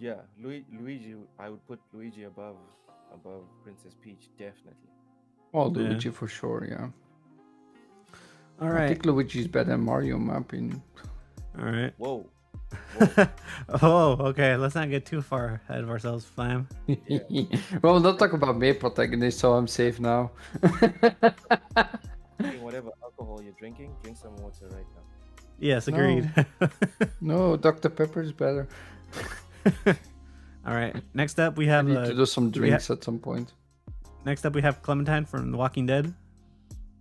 Yeah, Luigi, I would put Luigi above Princess Peach, definitely. Well, Yeah. Luigi for sure, yeah. All I right. think Luigi's better than Mario in my opinion. All right. Whoa. Oh, okay. Let's not get too far ahead of ourselves, Flam. Well, we'll not talk about main protagonist, so I'm safe now. Whatever alcohol you're drinking, drink some water right now. Yes, agreed. No, Dr. Pepper is better. All right. Next up, we I have need to do some do we drinks at some point. next up we have Clementine from The Walking Dead.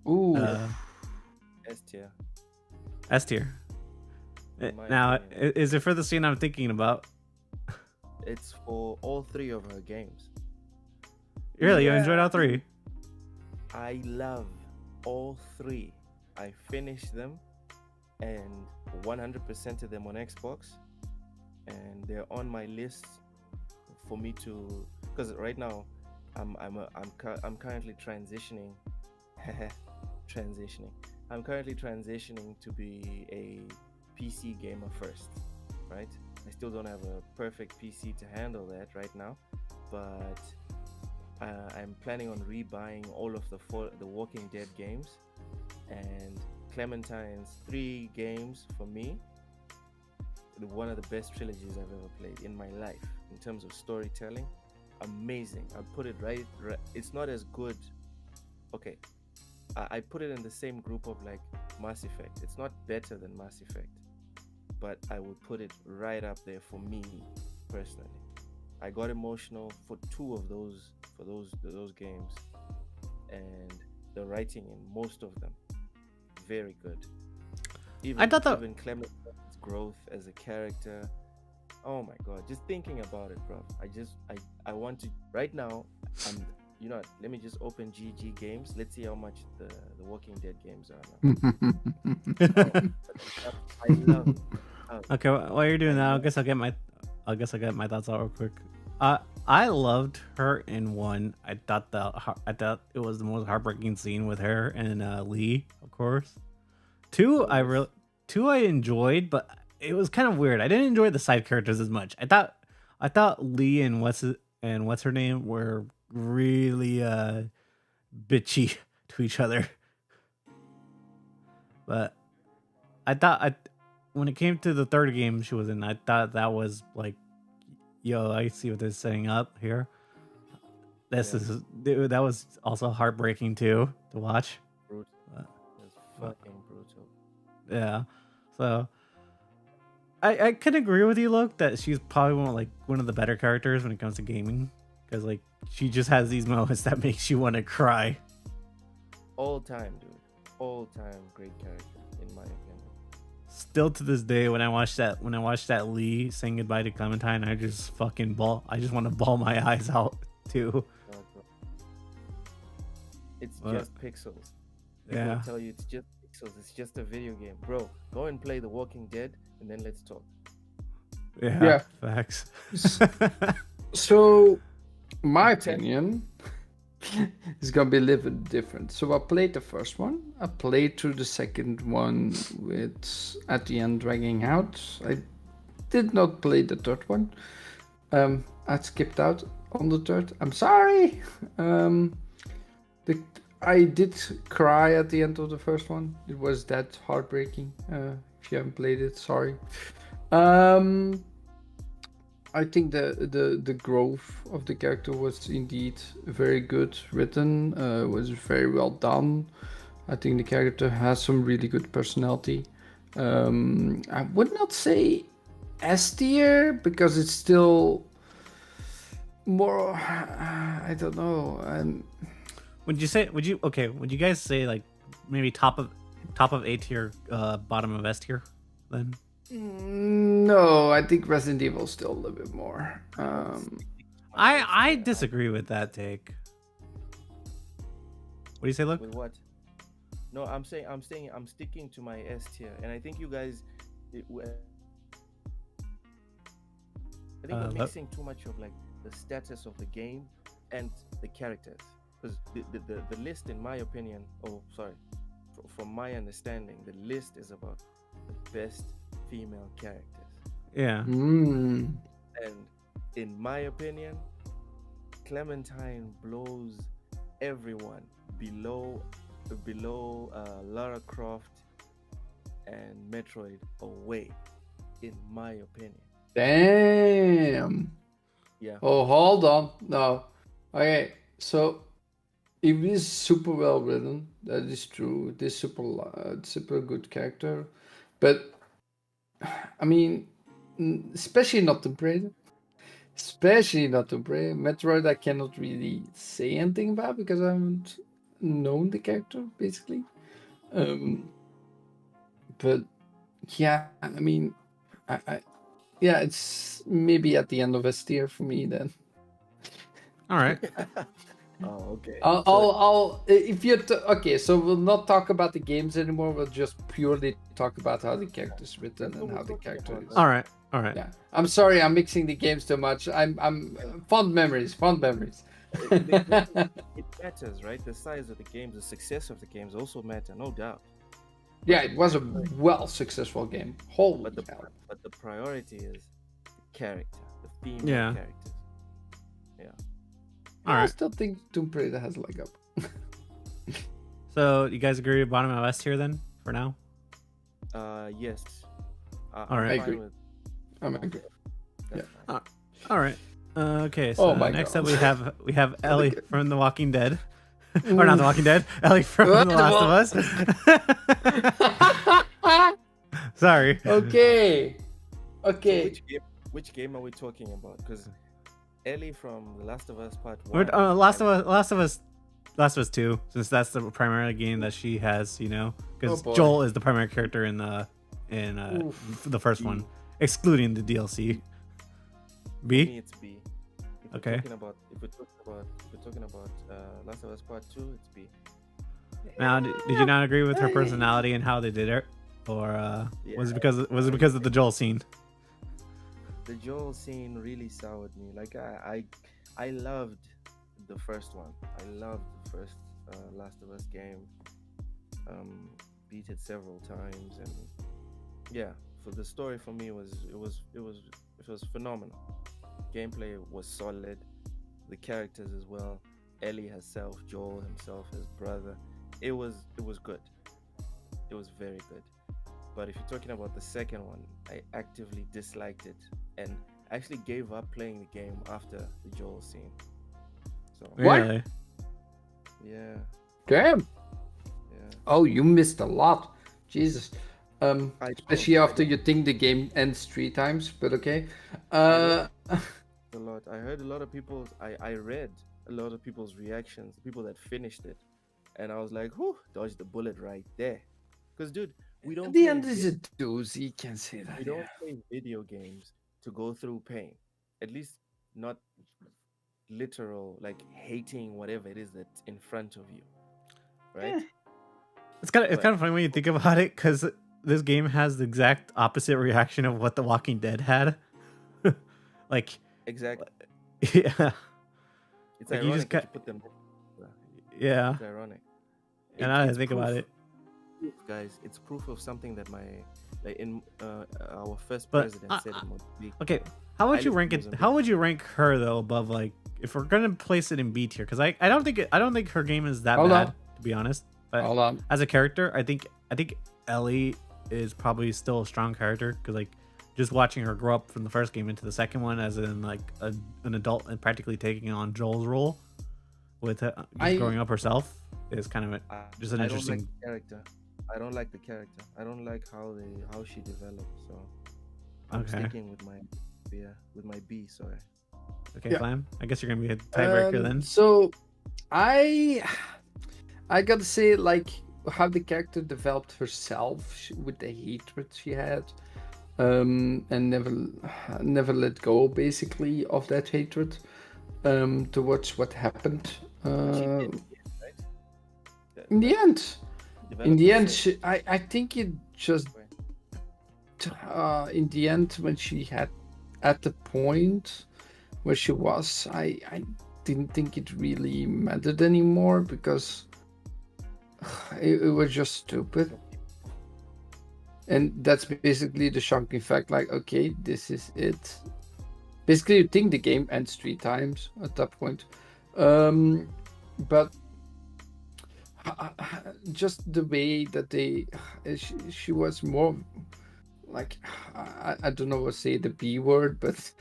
Ooh. S tier. S tier. In my Now, opinion. is it for the scene I'm thinking about? It's for all three of her games. Really, you Yeah. enjoyed all three? I love all three. I finished them and 100% of them on Xbox, and they're on my list for me to. Because right now, I'm currently transitioning. I'm currently transitioning to be a PC gamer first, right? I still don't have a perfect PC to handle that right now, but I'm planning on rebuying all of the Walking Dead games, and Clementine's 3 games for me, one of the best trilogies I've ever played in my life in terms of storytelling. Amazing. I put it right. It's not as good. Okay, I put it in the same group of like Mass Effect. It's not better than Mass Effect, but I would put it right up there for me personally. I got emotional for 2 of those games, and the writing in most of them very good. I thought that- even Clementine's growth as a character. Oh my god, just thinking about it, bro. I want to right now. Let me just open GG Games. Let's see how much the Walking Dead games are now. I love it. Okay, while you're doing that, I guess I'll get my thoughts out real quick. I loved her in 1. I thought it was the most heartbreaking scene with her and Lee, of course. 2, I enjoyed, but it was kind of weird. I didn't enjoy the side characters as much. I thought Lee and what's her name were really bitchy to each other. But I thought when it came to the 3rd game she was in, I thought that was like, yo, I see what they're setting up here. That was also heartbreaking too to watch. Brutal. It's fucking brutal. Yeah. So I can agree with you, Luke, that she's probably one of the better characters when it comes to gaming, because like she just has these moments that makes you want to cry. All time, dude. All time great character, in my opinion. Still to this day, when I watch that Lee saying goodbye to Clementine, I just fucking bawl. I just want to bawl my eyes out too. Bro. It's What? just pixels. People Yeah. will tell you it's just pixels. It's just a video game, bro. Go and play The Walking Dead, and then let's talk. Yeah. Facts. So, my opinion is gonna be a little bit different. So I played the first one. I played through the second one with at the end dragging out. I did not play the third one. I skipped out on the third. I'm sorry. I did cry at the end of the first one. It was that heartbreaking. If you haven't played it, sorry. I think the growth of the character was indeed very good written. Was very well done. I think the character has some really good personality. I would not say S tier because it's still more. I don't know. Would you guys say like maybe top of A tier, bottom of S tier then? No, I think Resident Evil still a little bit more. I disagree with that take. What do you say, Luke? With what? No, I'm sticking to my S tier, and I think you guys, we're mixing too much of like the status of the game and the characters, because the list, in my opinion, from my understanding, the list is about the best female characters. Yeah. Mm. And in my opinion, Clementine blows everyone below Lara Croft and Metroid away, in my opinion. Damn. Yeah. Oh, hold on. No. Okay. So it is super well written. That is true. It is super good character. But I mean, especially not Tomb Raider. Metroid, I cannot really say anything about because I haven't known the character, basically. But yeah, I mean, yeah, it's maybe at the end of S tier for me then. All right. Oh, okay. I'll if you okay, so we'll not talk about the games anymore. We'll just purely talk about how the character's written and how the character is. All right. Yeah, I'm sorry, I'm mixing the games too much. I'm fond memories. It matters, right? The size of the games, the success of the games also matter, no doubt. Yeah, it was a well successful game. Holy hell. But the priority is the character, the female characters. Yeah. All I right. still think Tomb Raider has a leg up. So you guys agree with bottom of S tier then for now? Yes. All right. I agree. I'm angry. That's Yeah. fine. All right. Okay. So Oh my next God. up we have Ellie from The Walking Dead, or not The Walking Dead. Ellie from The Last of Us. Sorry. Okay. So Okay. which game are we talking about? Because Ellie from The Last of Us Part 1. Last of Us 2, since that's the primary game that she has, because Oh, boy. Joel is the primary character in Oof. the first one, excluding the DLC. For B. me, it's B. If Okay. we're talking about Last of Us Part 2, it's B. Now, did you not agree with her personality and how they did it, or was it because of the Joel scene? The Joel scene really soured me. Like I loved the first one. I loved the first Last of Us game. Beat it several times, and yeah, for the story for me it was phenomenal. Gameplay was solid. The characters as well. Ellie herself, Joel himself, his brother. It was good. It was very good. But if you're talking about the second one, I actively disliked it and actually gave up playing the game after the Joel scene. So What? Really? yeah, Damn. yeah. Oh, you missed a lot. Jesus. Especially after you think the game ends 3 times, but okay. A lot. I heard a lot of people's. I read a lot of people's reactions. People that finished it, and I was like, "Whew, dodged the bullet right there." Because, dude, we don't The play. end is a doozy. You can say that. We don't play video games to go through pain. At least not literal, like hating whatever it is that's in front of you, right? Eh. It's kind But of funny when you think about it, because this game has the exact opposite reaction of what The Walking Dead had. Like, exactly, yeah, it's like you ironic just that got, you put them. yeah. It's ironic. And now that I It's think about proof, it, guys. It's proof of something that like in our first but president said in Mozambique. okay, how would I you live in rank it? Mozambique. How would you rank her though above, like, if we're gonna place it in B tier? Because I don't think I don't think her game is that Hold bad, on. to be honest. But Hold on. as a character, I think Ellie is probably still a strong character, because like just watching her grow up from the first game into the second one as in like an adult and practically taking on Joel's role with just growing up herself is kind of just an I don't like interesting. the character. I don't like the character. I don't like how she developed. So I'm Okay. sticking with my B. Sorry. Okay, Yeah. Flam. I guess you're gonna be a tiebreaker then. So, I gotta say, like, how the character developed herself with the hatred she had, and never let go, basically, of that hatred, towards what happened. She did, right? In the end, Developed herself. I think it just in the end, when she had at the point where she was, I didn't think it really mattered anymore, because it was just stupid. And that's basically the shocking fact, like, okay, this is it. Basically, you think the game ends 3 times at that point. But just the way that she was more like, I don't know what to say, the B word, but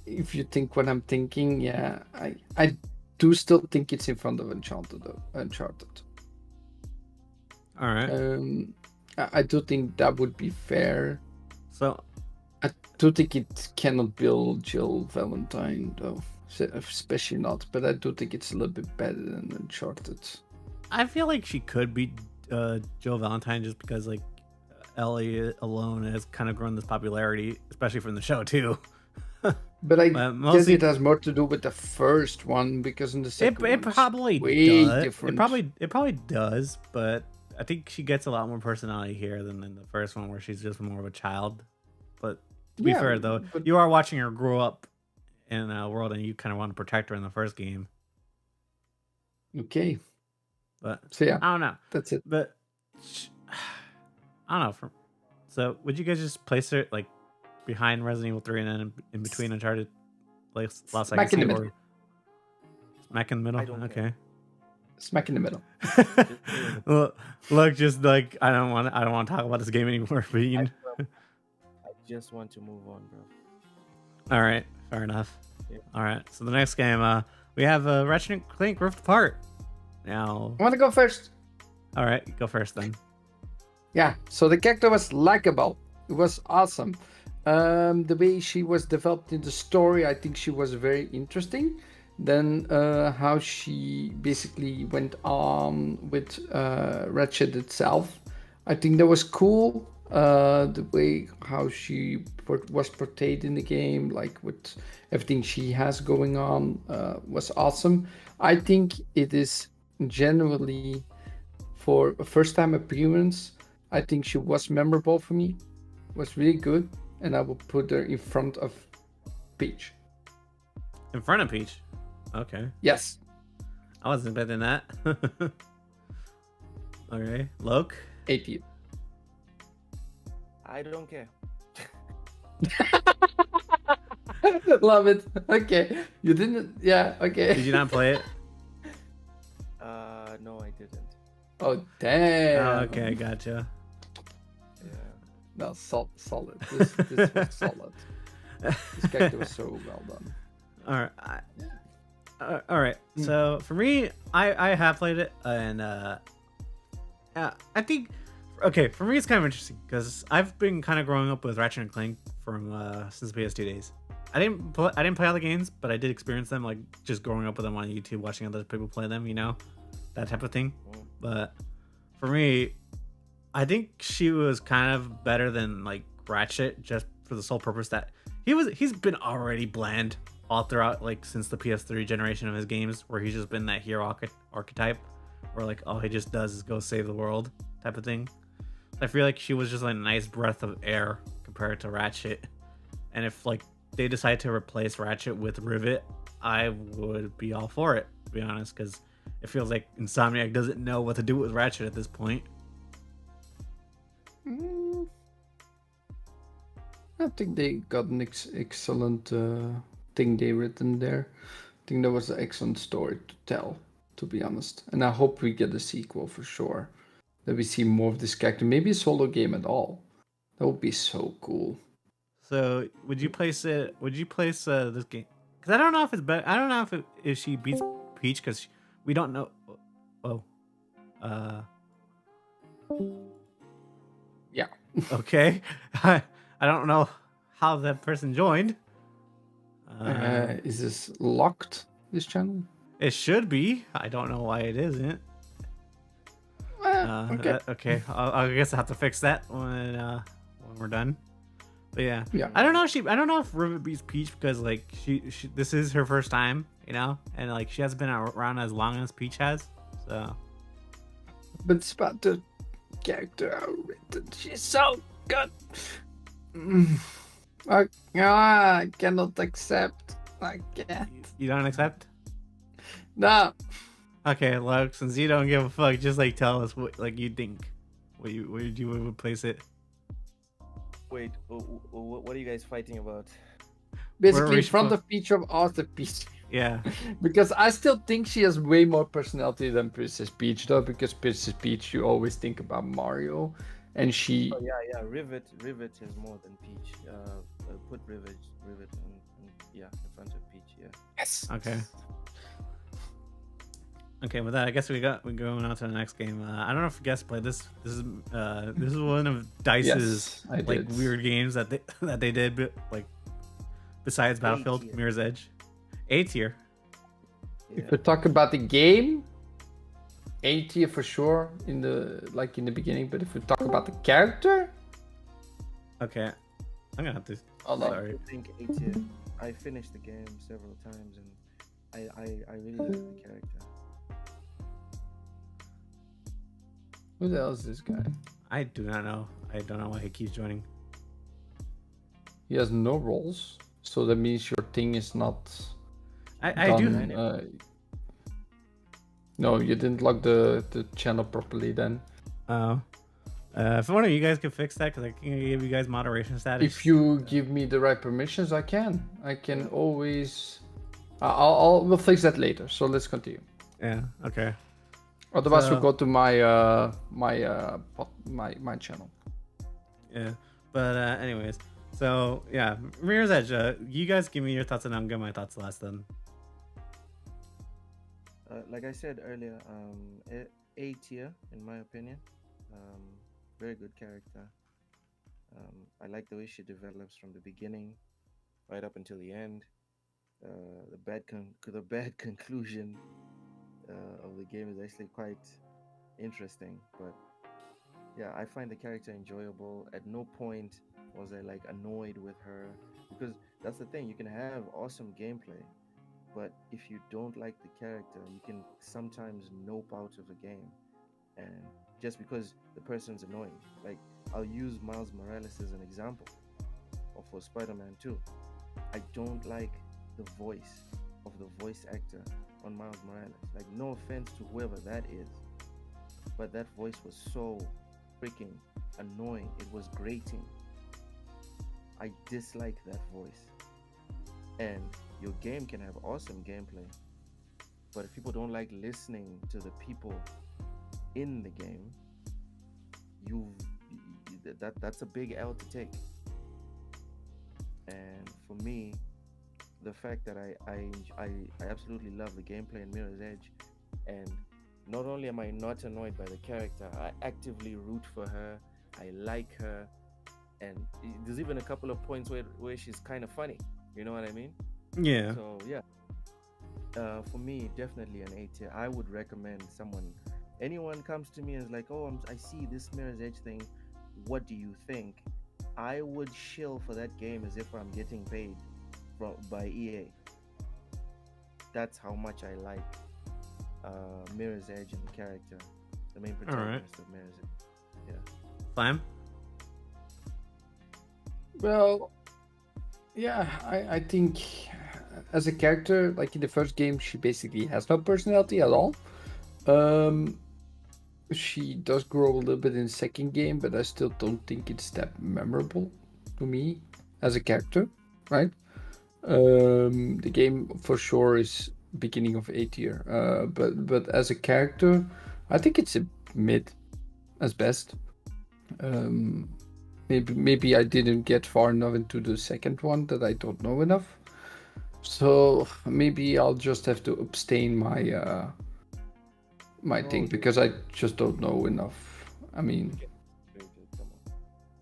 if you think what I'm thinking, yeah, I do still think it's in front of Uncharted though. Uncharted. All right. I do think that would be fair. So I do think it cannot build Jill Valentine though, especially not. But I do think it's a little bit better than Uncharted. I feel like she could beat Jill Valentine, just because like Ellie alone has kind of grown this popularity, especially from the show too. But I guess mostly it has more to do with the first one, because in the second it one, probably it's way does. different. It probably does, but I think she gets a lot more personality here than in the first one, where she's just more of a child. But to be Yeah, fair though, but- you are watching her grow up in a world, and you kind of want to protect her in the first game. Okay, But so yeah, I don't know. that's it. But I don't know. So would you guys just place her like behind Resident Evil 3 and then in between Uncharted, like Lost Smack in the Legacy, middle. or smack in the middle? I don't Okay. Smack in the middle. Look, just like I don't want to talk about this game anymore, Bean. I just want to move on, bro. All right, fair enough. Yeah. All right, so the next game, we have Ratchet and Clank Rift Apart. Now, I want to go first. all right, go first then. Yeah, so the character was likable. It was awesome. The way she was developed in the story, I think she was very interesting. Then how she basically went on with Ratchet itself, I think that was cool. The way how she was portrayed in the game, like with everything she has going on, was awesome. I think it is generally, for a first time appearance, I think she was memorable for me. Was really good, and I will put her in front of Peach. In front of Peach. Okay, Yes. I wasn't better than that. Okay, Loke. AP. I don't care. Love it. Okay. You didn't. Yeah. Okay. Did you not play it? No, I didn't. Oh damn. Oh, okay, gotcha. Yeah. No, solid. This was solid. This character was so well done. All right. All right. So for me, I have played it, and I think okay, for me it's kind of interesting because I've been kind of growing up with Ratchet and Clank from since PS2 days. I didn't play all the games, but I did experience them, like just growing up with them on YouTube, watching other people play them, you know, that type of thing. But for me, I think she was kind of better than like Ratchet, just for the sole purpose that he's been already bland all throughout, like since the PS3 generation of his games, where he's just been that hero archetype, where like all he just does is go save the world type of thing. I feel like she was just like a nice breath of air compared to Ratchet, and if like they decide to replace Ratchet with Rivet, I would be all for it, to be honest, because it feels like Insomniac doesn't know what to do with Ratchet at this point. I think they got an excellent thing they written there. I think that was an excellent story to tell, to be honest. And I hope we get a sequel for sure. That we see more of this character. Maybe a solo game at all. That would be so cool. So would you place it? Would you place this game? Because I don't know if it's better. I don't know if she beats Peach, because we don't know. Oh, Yeah. okay. I don't know how that person joined. Is this locked? This channel? It should be. I don't know why it isn't. Okay. Okay. I guess I have to fix that when we're done. But yeah. Yeah. I don't know if Rivet beats Peach, because like she this is her first time, you know, and like she hasn't been around as long as Peach has. So. But it's about the character written. She's so good. I cannot accept. I can't. You don't accept? No. Okay, look, since you don't give a fuck, just like tell us what like you think. Where you would place it? Wait, what are you guys fighting about? Basically, in Where front of Peach of Arthur Peach. Yeah. Because I still think she has way more personality than Princess Peach, though. Because Princess Peach, you always think about Mario, and she. Oh yeah. Rivet is more than Peach. Put Rivet in front of Peach. Yeah. Yes. Okay. Okay, with that, I guess we're going on to the next game. I don't know if you guys played this. This is one of Dice's Yes, I like did. weird games that they did, but like besides Battlefield, tier. Mirror's Edge, A tier. Yeah. If we talk about the game, A tier for sure in the beginning. But if we talk about the character, Okay, I'm gonna have to. hold on. Sorry. I think A tier. I finished the game several times and I really like the character. Who the hell is this guy? I do not know. I don't know why he keeps joining. He has no roles, so that means your thing is not. I do. done, no, you didn't log the channel properly then. If one of you guys could fix that, because I can give you guys moderation status. If you give me the right permissions, I can. I can always. We'll fix that later. So let's continue. Yeah. Okay. Otherwise, So- we'll go to my channel. Yeah. But anyways, so yeah, Mirror's Edge. You guys give me your thoughts, and I'll give my thoughts last then. Like I said earlier, A tier in my opinion. Very good character. I like the way she develops from the beginning right up until the end. The bad conclusion of the game is actually quite interesting, but yeah, I find the character enjoyable. At no point was I like annoyed with her, because that's the thing, you can have awesome gameplay, but if you don't like the character, you can sometimes nope out of a game, and just because the person's annoying. Like, I'll use Miles Morales as an example, or for Spider-Man 2. I don't like the voice of the voice actor on Miles Morales. Like, no offense to whoever that is, but that voice was so freaking annoying. It was grating. I dislike that voice. And your game can have awesome gameplay, but if people don't like listening to the people in the game, that's a big L to take. And for me, the fact that I absolutely love the gameplay in Mirror's Edge, and not only am I not annoyed by the character, I actively root for her. I like her, and there's even a couple of points where she's kind of funny. You know what I mean? Yeah. So yeah, for me, definitely an A tier. I would recommend anyone comes to me and is like, "Oh, I see this Mirror's Edge thing. What do you think?" I would shill for that game as if I'm getting paid by EA. That's how much I like Mirror's Edge and the character, the main All right. protagonist of Mirror's Edge. Yeah. Flam? Well, yeah, I think as a character, like in the first game, she basically has no personality at all. She does grow a little bit in the second game, but I still don't think it's that memorable to me as a character, right? The game for sure is beginning of A tier, but as a character, I think it's a mid, as best. Maybe I didn't get far enough into the second one that I don't know enough. So maybe I'll just have to abstain my No, thing you- because I just don't know enough. I mean, Come on.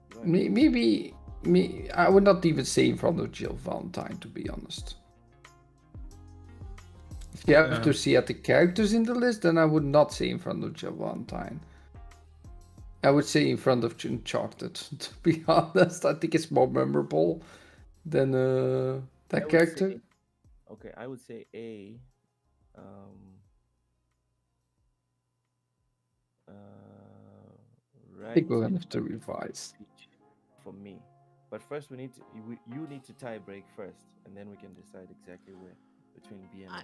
Go ahead. maybe me. I would not even say in front of Jill Valentine, to be honest. If you have to see at the characters in the list, then I would not say in front of Jill Valentine. I would say in front of Uncharted, to be honest. I think it's more memorable than I that would character. say- okay, I would say A. Um, I think we're right gonna have to revise. Peach for me. But first, you need to tie break first, and then we can decide exactly where between B and A.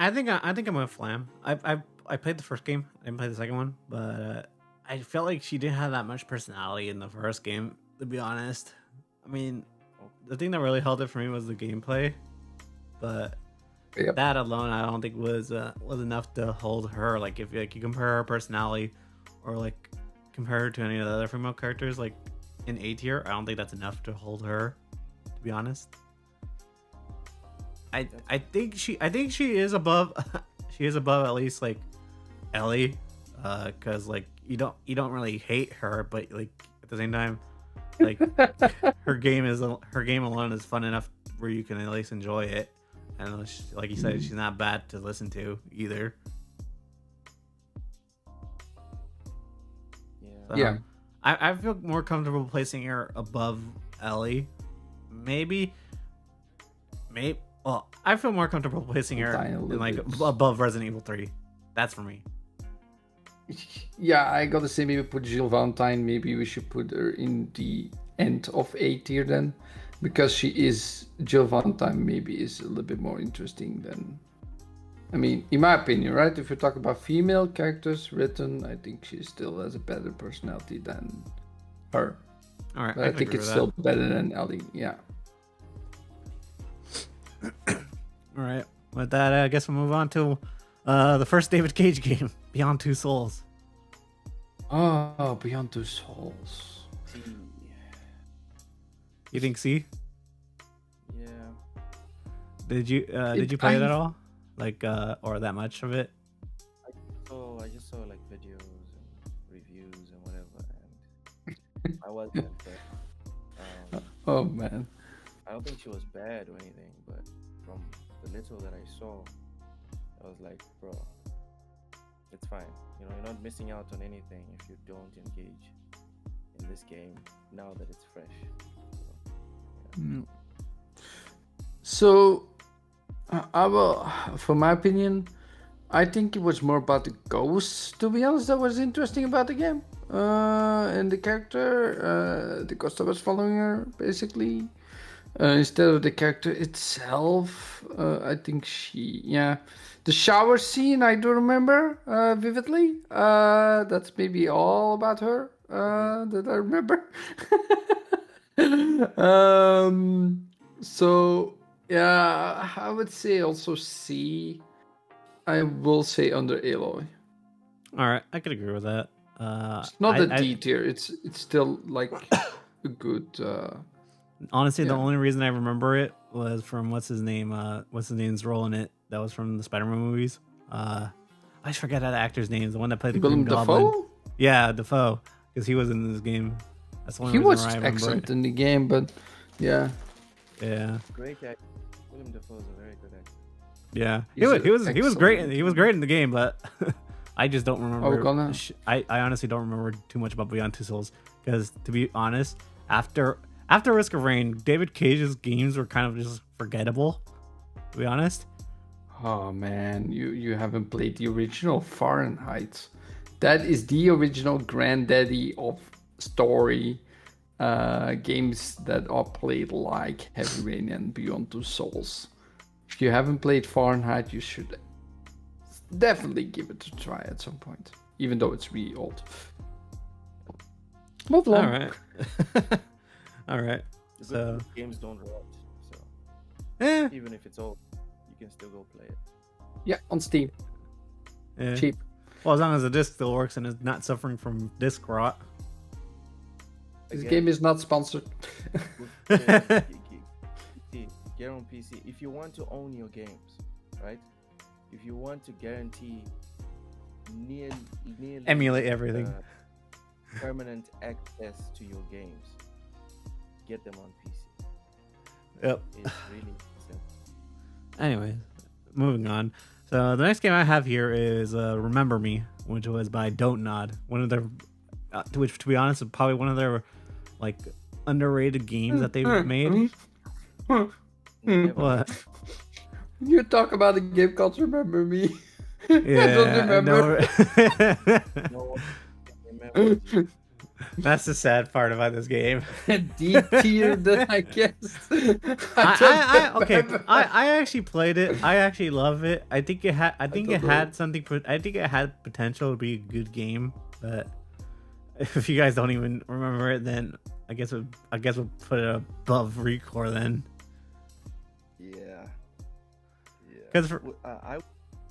I think I'm gonna Flam. I played the first game. I didn't play the second one, but I felt like she didn't have that much personality in the first game. To be honest, I mean, the thing that really held it for me was the gameplay, but Yep. that alone I don't think was enough to hold her. Like if like you compare her personality, or like compare her to any of the other female characters, like in A tier, I don't think that's enough to hold her. To be honest. I think she is above she is above at least like Ellie, because like you don't really hate her, but like at the same time, like her game alone is fun enough where you can at least enjoy it, and like you said, she's not bad to listen to either. Yeah. So, Yeah. I feel more comfortable placing her above Ellie, maybe. Well, I feel more comfortable placing her Tiny in little like bit. above Resident Evil 3. That's for me. Yeah, I gotta say maybe put Jill Valentine. Maybe we should put her in the end of A tier then, because she is Jill Valentine. Maybe is a little bit more interesting than. I mean, in my opinion, right? If you talk about female characters written, I think she still has a better personality than her. All right, But I think it's still better than Ellie. Yeah. All right. With that, I guess we'll move on to the first David Cage game, Beyond Two Souls. Oh, Beyond Two Souls. C. You think C? Yeah. Did you play it at all? Like or that much of it? I just saw like videos and reviews and whatever, and I wasn't impressed. Oh man. I don't think she was bad or anything, but from the little that I saw, I was like, bro, it's fine. You know, you're not missing out on anything if you don't engage in this game now that it's fresh. So, I will, for my opinion, I think it was more about the ghosts, to be honest, that was interesting about the game. And the character, the ghost that was following her, basically. Instead of the character itself, I think the shower scene I do remember vividly. That's maybe all about her that I remember. So yeah, I would say also C. I will say under Aloy. All right, I could agree with that. It's not a D tier. It's still like a good. Honestly, the Yeah. only reason I remember it was from what's his name's role in it. That was from the Spider-Man movies. I just forget that actor's name. The one that played the Green Willem Goblin. Dafoe? Yeah, Defoe, because he was in this game. That's the one He reason was why I remember excellent it. in the game, but yeah. Yeah, Great actor. William Dafoe is a very good actor. yeah. He's He was great. excellent. He was great in the game, but I just don't remember. gonna- I honestly don't remember too much about Beyond Two Souls because, to be honest, after Risk of Rain, David Cage's games were kind of just forgettable. To be honest. Oh man, you haven't played the original Fahrenheit. That is the original granddaddy of story games that are played like Heavy Rain and Beyond Two Souls. If you haven't played Fahrenheit, you should definitely give it a try at some point, even though it's really old. Move along. All right. All right. The good So, thing is games don't rot, so eh, even if it's old, you can still go play it. Yeah, on Steam, eh. cheap. Well, as long as the disc still works and is not suffering from disc rot. This Again, game is not sponsored. Get on PC if you want to own your games, right? If you want to guarantee nearly Emulate everything. permanent access to your games, get them on PC. Yep. It's really simple. Anyways, moving on. So the next game I have here is Remember Me, which was by Don't Nod. One of their, which to be honest, is probably one of their like underrated games that they've made. What? You talk about a game called Remember Me. Yeah, I don't remember. No one can remember. That's the sad part about this game. D-tiered, I guess. Okay. I actually played it. I actually love it. I think it had. I think it had something. I think it had potential to be a good game. But if you guys don't even remember it, then I guess we'll put it above Recore then. Yeah. 'Cause I would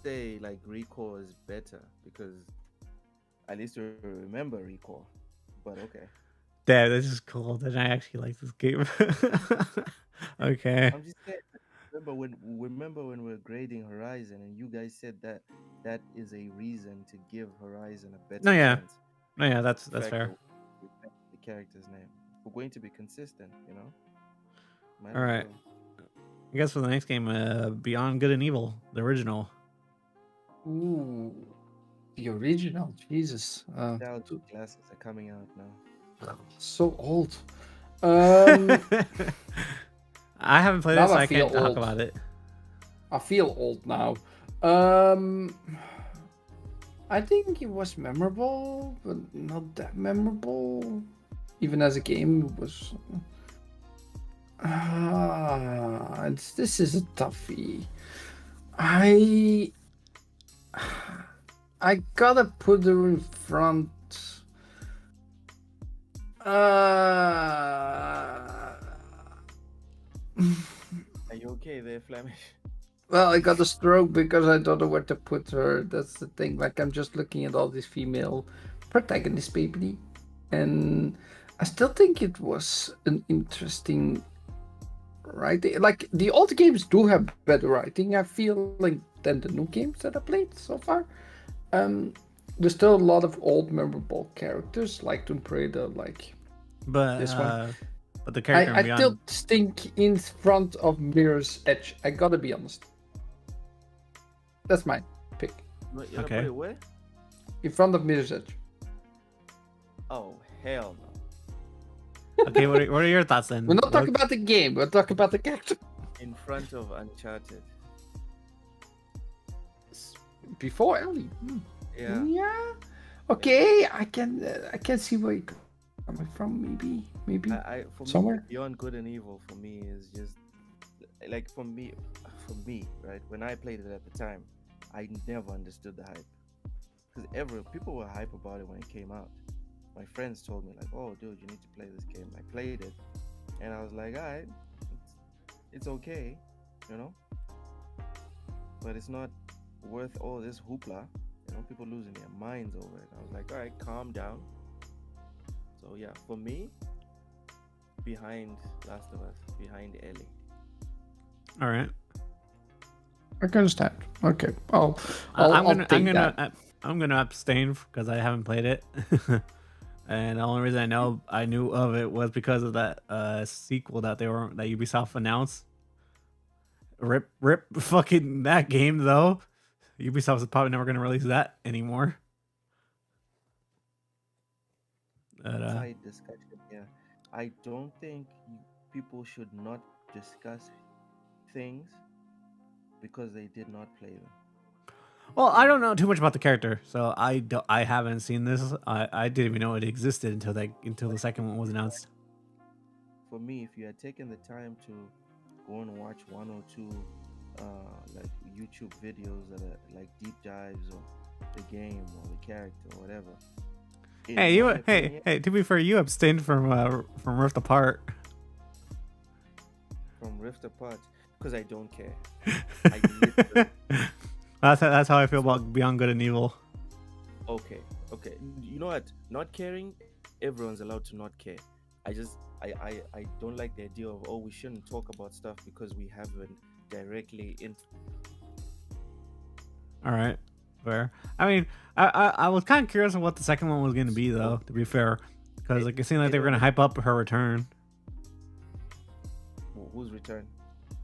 say like Recall is better because at least you remember Recall. But okay. Damn, this is cool. Then I actually like this game. Okay. I'm just saying. Remember when we were grading Horizon and you guys said that is a reason to give Horizon a better No, yeah. chance. No, yeah, that's The fact fair. that we picked the character's name. We're going to be consistent, you know. Might All as right. well. I guess for the next game, Beyond Good and Evil, the original. Ooh, the original, Jesus. Nostalgia classes are coming out now. So old. I haven't played Now it, so I I can't feel talk old. about it. I feel old now. I think it was memorable, but not that memorable. Even as a game, it was. This is a toughie. I gotta put her in front. Are you okay there, Flemish? Well, I got a stroke because I don't know where to put her. That's the thing. Like, I'm just looking at all these female protagonists, baby. And I still think it was an interesting writing. Like, the old games do have better writing, I feel, like, than the new games that I played so far. There's still a lot of old memorable characters, like Tomb Raider, like But this one. but the character in I Beyond. still think in front of Mirror's Edge. I gotta be honest. That's my pick. You wanna Okay. put it where? In front of Mirror's Edge. Oh, hell no. Okay, what are your thoughts then? We're not talking about the game. We're talking about the character. In front of Uncharted. Before Ellie. Yeah. Yeah. Okay, I can see where you're coming from. Maybe. For Somewhere. me, Beyond Good and Evil for me is just like for me, right? When I played it at the time, I never understood the hype because people were hype about it when it came out. My friends told me like, "Oh, dude, you need to play this game." I played it, and I was like, "All right, it's okay, you know, but it's not worth all this hoopla." You know, people losing their minds over it. I was like, all right, calm down. So yeah, for me, behind Last of Us, behind Ellie. All right. I can understand. Okay. I'll I'm take that. gonna abstain because I haven't played it. And the only reason I knew of it was because of that sequel that Ubisoft announced. Rip fucking that game though. Ubisoft is probably never gonna release that anymore. But, Side discussion here. I don't think people should not discuss things because they did not play them. well, I don't know too much about the character, so I haven't seen this. I didn't even know it existed until the second one was announced. For me, if you had taken the time to go and watch one or two like YouTube videos that are like deep dives of the game or the character or whatever. Hey, to be fair, you abstained from Rift Apart. From Rift Apart because I don't care. I literally, That's how I feel about Beyond Good and Evil. okay. You know what? Not caring, everyone's allowed to not care. I don't like the idea of we shouldn't talk about stuff because we haven't directly All right, fair. I mean, I was kind of curious on what the second one was going to be, though. To be fair, because like it seemed like they were going to hype up her return, Whose return?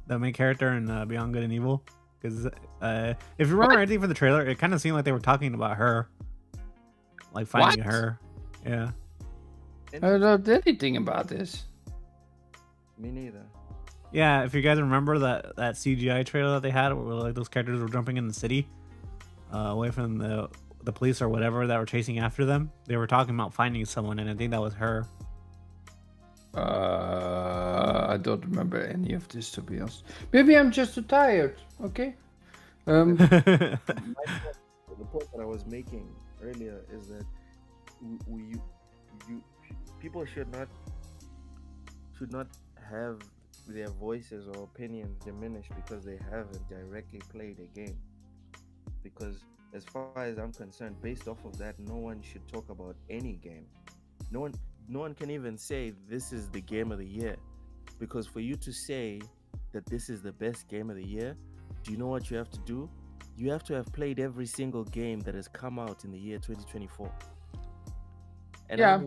the main character in Beyond Good and Evil. Because if you remember anything from the trailer, it kind of seemed like they were talking about her, like finding What? her. Yeah. I don't know anything about this. Me neither. Yeah, if you guys remember that CGI trailer that they had, where like those characters were jumping in the city, away from the police or whatever that were chasing after them, they were talking about finding someone, and I think that was her. I don't remember any of this, to be honest. Maybe I'm just too tired. Okay. The point that I was making earlier is that people should not have their voices or opinions diminished because they haven't directly played a game. Because as far as I'm concerned, based off of that, no one should talk about any game. No one can even say this is the game of the year, because for you to say that this is the best game of the year, do you know what you have to do? You have to have played every single game that has come out in the year 2024. And Yeah. I'm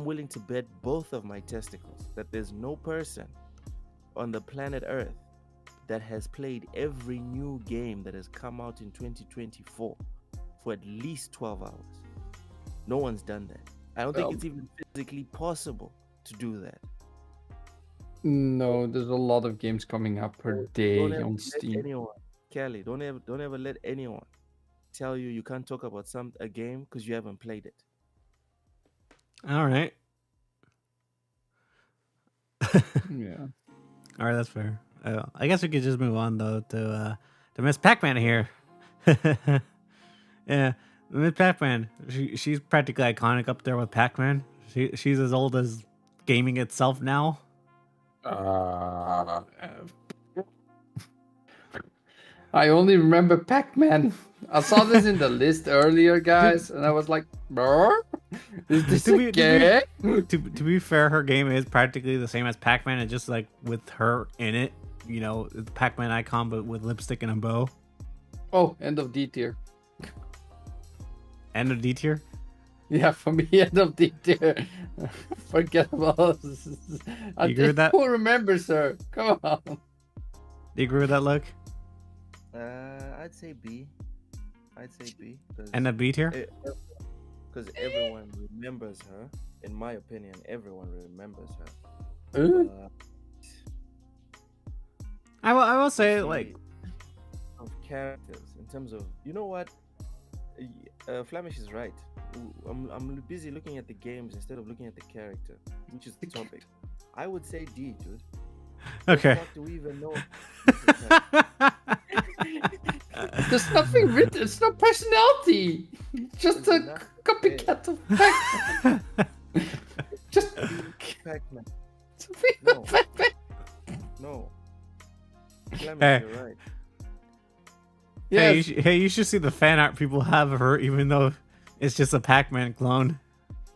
willing to bet both of my testicles that there's no person on the planet Earth that has played every new game that has come out in 2024 for at least 12 hours. No one's done that. I don't think it's even physically possible to do that. No, there's a lot of games coming up per day Don't ever on let Steam. anyone, Kelly, don't ever let anyone tell you can't talk about a game because you haven't played it. All right. Yeah. All right, that's fair. I guess we could just move on though to Miss Pac-Man here. Yeah, Miss Pac-Man. She's practically iconic up there with Pac-Man. She's as old as gaming itself now. I only remember Pac-Man. I saw this in the list earlier, guys, and I was like, "Brr? Is this a game?" To be fair, her game is practically the same as Pac-Man, and just like with her in it, you know, the Pac-Man icon, but with lipstick and a bow. Oh, end of D tier. End of D tier. Yeah, for me, end of D tier. Forget about. You agree with that? Who remembers her? Come on. Do you agree with that look? I'd say B. End of B tier. Because everyone remembers her. In my opinion, everyone remembers her. I will say like of characters in terms of, you know what, Flemish is right. I'm busy looking at the games instead of looking at the character, which is the topic. I would say D, dude. okay. What do we even know? There's nothing written. It's no personality. Just a copycat of Pac-Man. Just Pac-Man. No. No. Flemish, Hey. you're right. Yes. Hey, you should see the fan art people have of her, even though it's just a Pac-Man clone.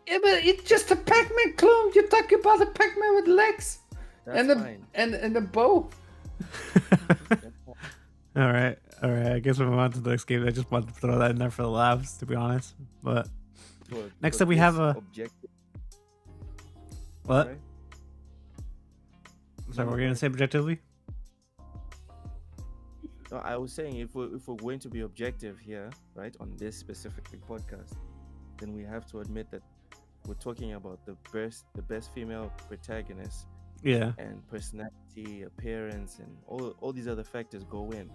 Yeah, but it's just a Pac-Man clone. You're talking about a Pac-Man with legs That's and a fine. and a bow. That's fine. All right. I guess we'll move on to the next game. I just wanted to throw that in there for the laughs, to be honest. But next up we have a objective. what? Right? Sorry, we're gonna say objectively. No, I was saying if we're going to be objective here, right, on this specific podcast, then we have to admit that we're talking about the best female protagonist, Yeah. and personality, appearance, and all these other factors go in.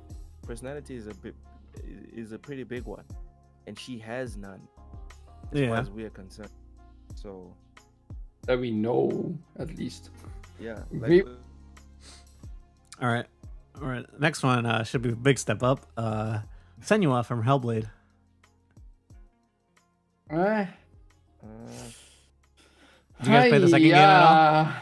Personality is a pretty big one, and she has none as far as we are concerned. So That we know, at least. yeah, Me- All right. Next one should be a big step up. Senua from Hellblade. Uh, Did you guys play the second game at all?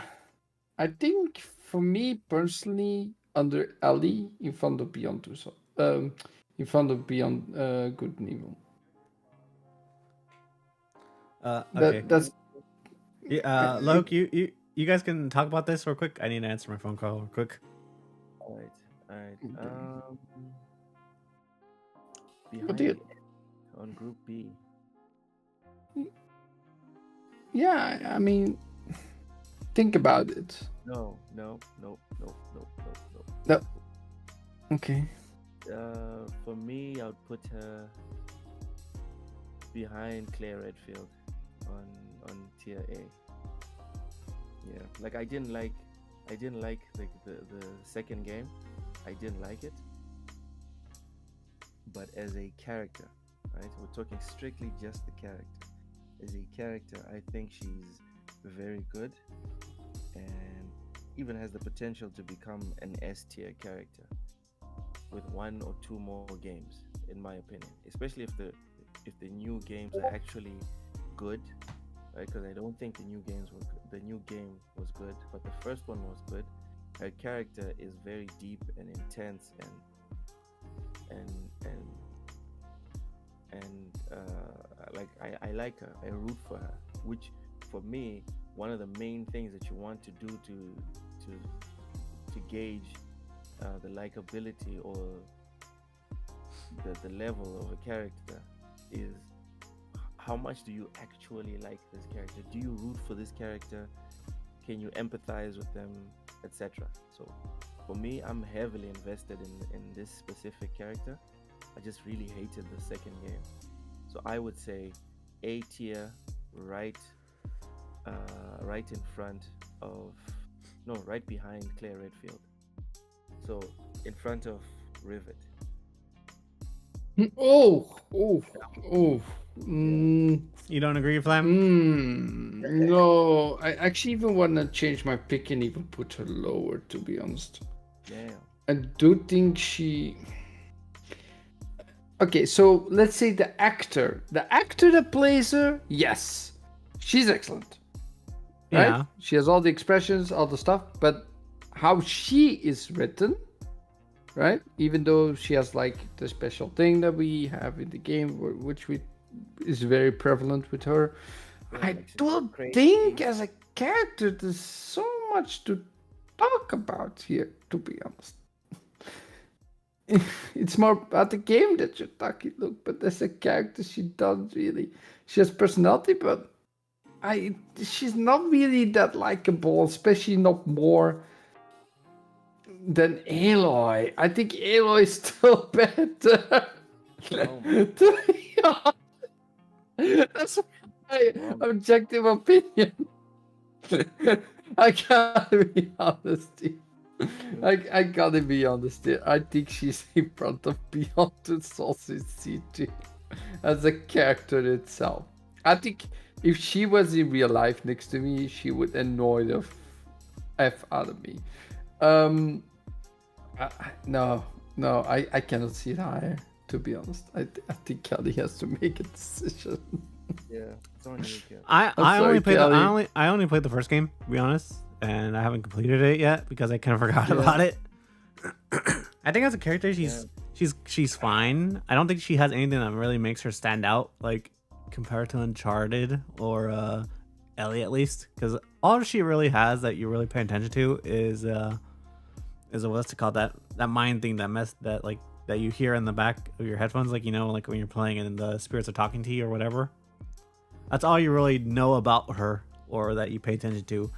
I think for me personally, under Ellie, in front of Beyond Two, in front of Beyond Good and Evil. Okay. That's Yeah, Loke, you guys can talk about this real quick. I need to answer my phone call real quick. all right. What do you- Behind on Group B. yeah. I mean, think about it. No. Okay. For me, I would put her behind Claire Redfield on tier A. Yeah, like I didn't like the second game. I didn't like it, but as a character, right? We're talking strictly just the character. As a character, I think she's very good, and even has the potential to become an S tier character with 1 or 2 more games, in my opinion. Especially if the new games are actually good, right? Because I don't think the new game was good, but the first one was good. Her character is very deep and intense, and like I like her. I root for her, which for me, one of the main things that you want to do to gauge the likability or the level of a character is how much do you actually like this character? Do you root for this character? Can you empathize with them, etc.? So for me, I'm heavily invested in this specific character. I just really hated the second game. So I would say A tier, right in front of, no, right behind Claire Redfield. So in front of Rivet. Oh. You don't agree, Flam? No, I actually even want to change my pick and even put her lower, to be honest. Yeah. I do think she... Okay, so let's say the actor that plays her, yes, she's excellent. Right? Yeah. She has all the expressions, all the stuff, but how she is written, right? Even though she has like the special thing that we have in the game, which is very prevalent with her, Yeah, I like she's don't crazy. think as a character there's so much to talk about here, to be honest. It's more about the game that you're talking, look, but as a character she doesn't really, she has personality, but she's not really that likable, especially not more than Aloy. I think Aloy is still better. Oh To be honest. That's my objective opinion. I gotta be honest here. I gotta be honest here. I think she's in front of Beyond Two Souls in CG as a character itself. I think if she was in real life next to me, she would annoy the F out of me. No, I cannot see it higher, to be honest. I think Kelly has to make a decision. Yeah, it's on you, Kev. I sorry, only played Kelly. I only played the first game, to be honest, and I haven't completed it yet because I kind of forgot Yeah. about it. I think as a character, she's fine. I don't think she has anything that really makes her stand out, like compared to Uncharted or Ellie, at least, because all she really has that you really pay attention to is is what's it called, that mind thing that you hear in the back of your headphones, like like when you're playing and the spirits are talking to you or whatever. That's all you really know about her, or that you pay attention to.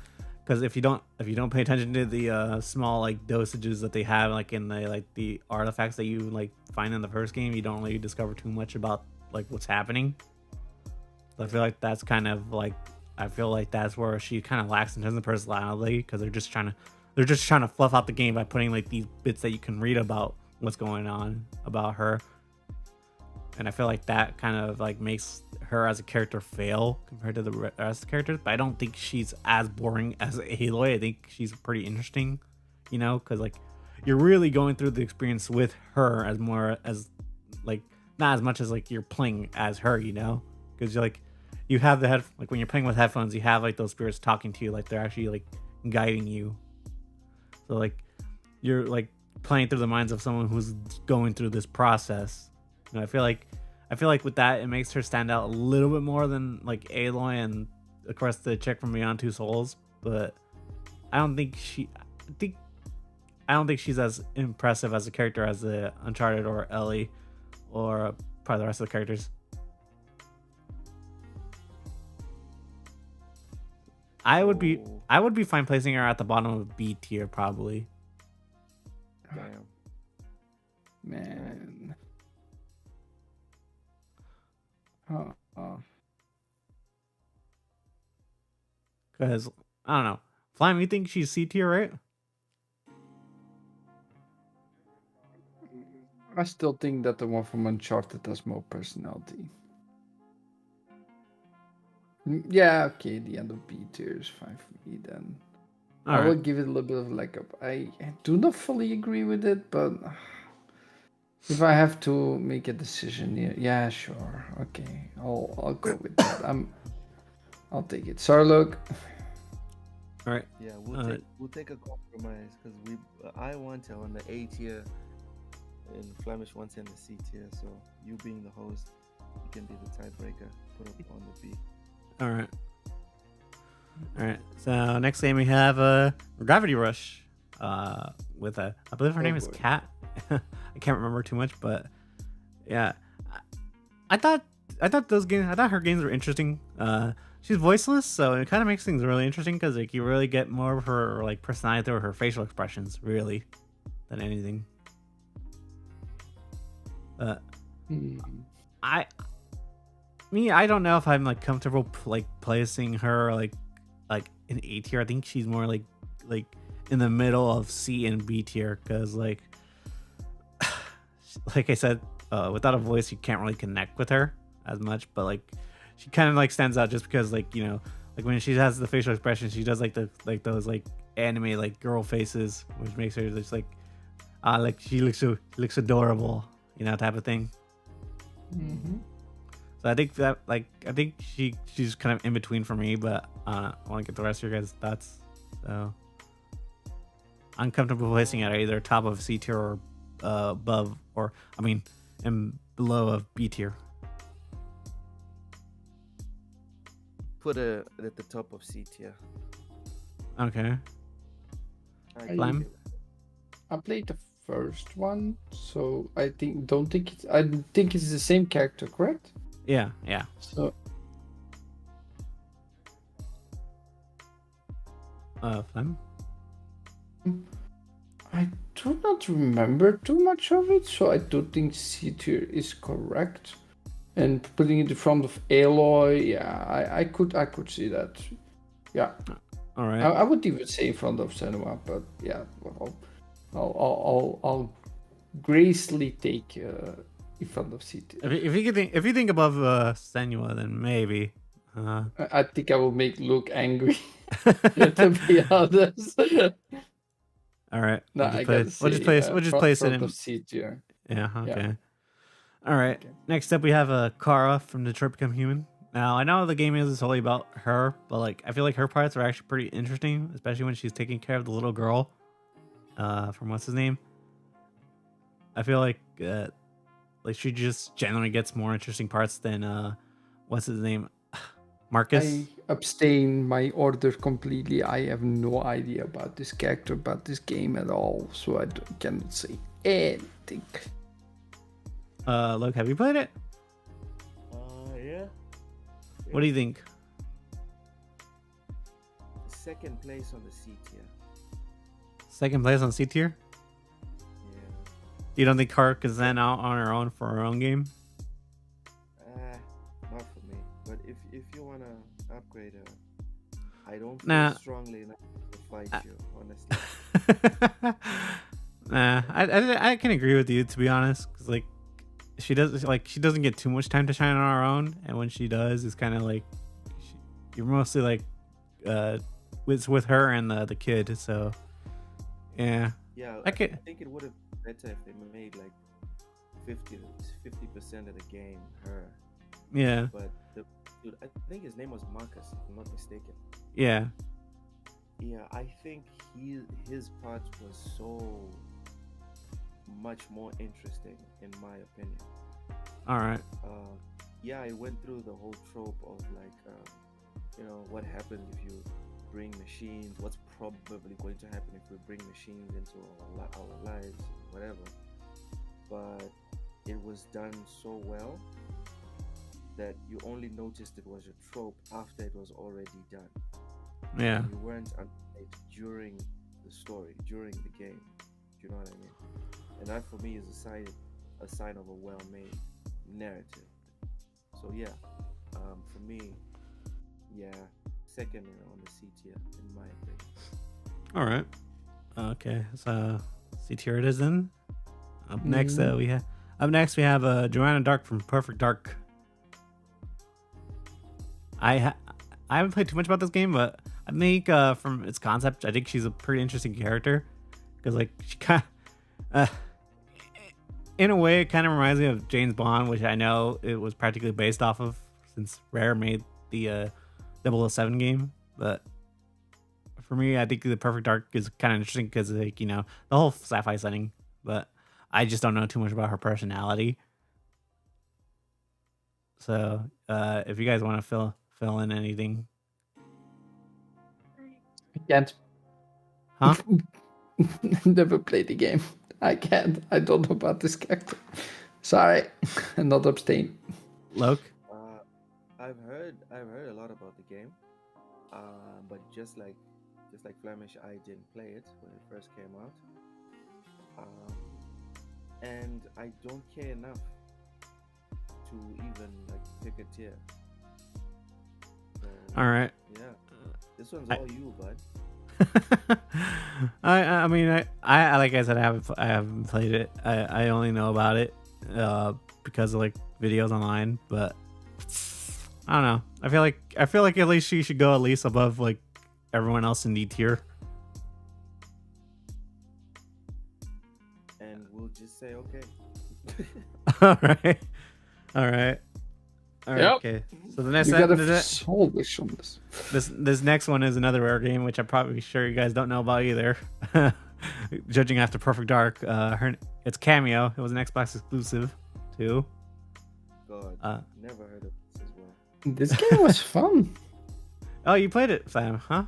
Because if you don't pay attention to the small like dosages that they have like in the artifacts that you like find in the first game, you don't really discover too much about like what's happening. So I feel like that's kind of like that's where she kind of lacks in terms of personality, because they're just trying to fluff out the game by putting like these bits that you can read about what's going on about her. And I feel like that kind of like makes her as a character fail compared to the rest of the characters. But I don't think she's as boring as Aloy. I think she's pretty interesting, because like you're really going through the experience with her as more as like not as much as like you're playing as her, because you're like you have the like when you're playing with headphones, you have like those spirits talking to you, like they're actually like guiding you. So like you're like playing through the minds of someone who's going through this process. I feel like with that, it makes her stand out a little bit more than like Aloy and of course the chick from Beyond Two Souls. But I don't think she's as impressive as a character as the Uncharted or Ellie or probably the rest of the characters. I would be fine placing her at the bottom of B tier probably. Damn. Man. Because I don't know, Flame, you think she's C tier, right? I still think that the one from Uncharted has more personality. Yeah, okay, the end of B tier is fine for me then. I will give it a little bit of leg up. I do not fully agree with it, but if I have to make a decision here, yeah, sure, okay, I'll go with that. I'll take it. Sarlog. All right. Yeah, we'll take a compromise, because I want her on the A tier, and Flemish wants her in the C tier. So you being the host, you can be the tiebreaker. Put up on the B. All right. So next game we have Gravity Rush, with I believe her name is Kat. I can't remember too much, but yeah, I thought her games were interesting. She's voiceless, so it kind of makes things really interesting, because like you really get more of her like personality through her facial expressions, really, than anything. I don't know if I'm like comfortable like placing her like in A tier. I think she's more like in the middle of C and B tier, because like I said, without a voice you can't really connect with her as much, but like she kind of like stands out just because like like when she has the facial expression, she does like those like anime like girl faces, which makes her just like she looks adorable, type of thing. Mm-hmm. So I think she's kind of in between for me, but I want to get the rest of your guys' thoughts. So I'm comfortable placing it either top of C tier or above, or and below of B tier. Put her at the top of C tier. Okay. I Flame? played the first one, so I think it's the same character, correct? Yeah. So Flame? I do not remember too much of it, so I do think C tier is correct. And putting it in front of Aloy, yeah, I could see that. Yeah. All right. I would even say in front of Senua, but yeah, well, I'll gracefully take in front of C tier. If you think above Senua, then maybe. I think I will make Luke angry. To be honest. All right. No, we'll just place it in C tier. Yeah. Okay. Yeah. All right. Okay. Next up, we have Kara from Detroit Become Human. Now I know the game isn't solely about her, but like I feel like her parts are actually pretty interesting, especially when she's taking care of the little girl. From what's his name? I feel like she just generally gets more interesting parts than what's his name? Marcus. I abstain my order completely. I have no idea about this character, about this game at all, so cannot say anything. Look, have you played it? Yeah. What do you think? Second place on the C tier. Second place on C tier? Yeah. You don't think Kark is then out on her own for her own game? Not for me. But if you wanna upgrade her, I don't feel Nah. strongly enough to fight you, honestly. Nah, I can agree with you, to be honest, because like she doesn't get too much time to shine on her own, and when she does, it's kind of like you're mostly like with her and the kid. So yeah, Yeah, I I could. think it would have been better if they made like 50% of the game her. Yeah, But dude, I think his name was Marcus, if I'm not mistaken. yeah, Yeah, I think his part was so much more interesting, in my opinion. all right, Yeah, I went through the whole trope of like, what happens if you bring machines, what's probably going to happen if we bring machines into our lives, whatever. But it was done so well that you only noticed it was a trope after it was already done. yeah, You weren't understanding during the story, during the game. Do you know what I mean? And that for me is a sign of a well-made narrative. So yeah, for me, yeah, second on the C tier in my opinion. all right, okay. So C tier it is then. Up next, we have Joanna Dark from Perfect Dark. I haven't played too much about this game, but I think from its concept, I think she's a pretty interesting character because like she kind of, in a way, it kind of reminds me of James Bond, which I know it was practically based off of since Rare made the 007 game. But for me, I think the Perfect Dark is kind of interesting because like the whole sci-fi setting, but I just don't know too much about her personality. So if you guys want to fill in anything. I can't. Huh? Never played the game. I can't. I don't know about this character. Sorry, and not abstain. Loke? I've heard a lot about the game, but just like Flemish, I didn't play it when it first came out, and I don't care enough to even like pick a tier. So, All right. yeah, this one's all you, bud. I mean I like I said I haven't played it. I only know about it because of like videos online, but I don't know. I feel like at least she should go at least above like everyone else in D tier. And we'll just say okay. All right. Yep. Okay. So the next You gotta solve this on this. this next one is another rare game, which I'm probably sure you guys don't know about either. Judging after Perfect Dark, it's Cameo. It was an Xbox exclusive too. God, never heard of this as well. This game was fun. Oh, you played it, Sam, huh?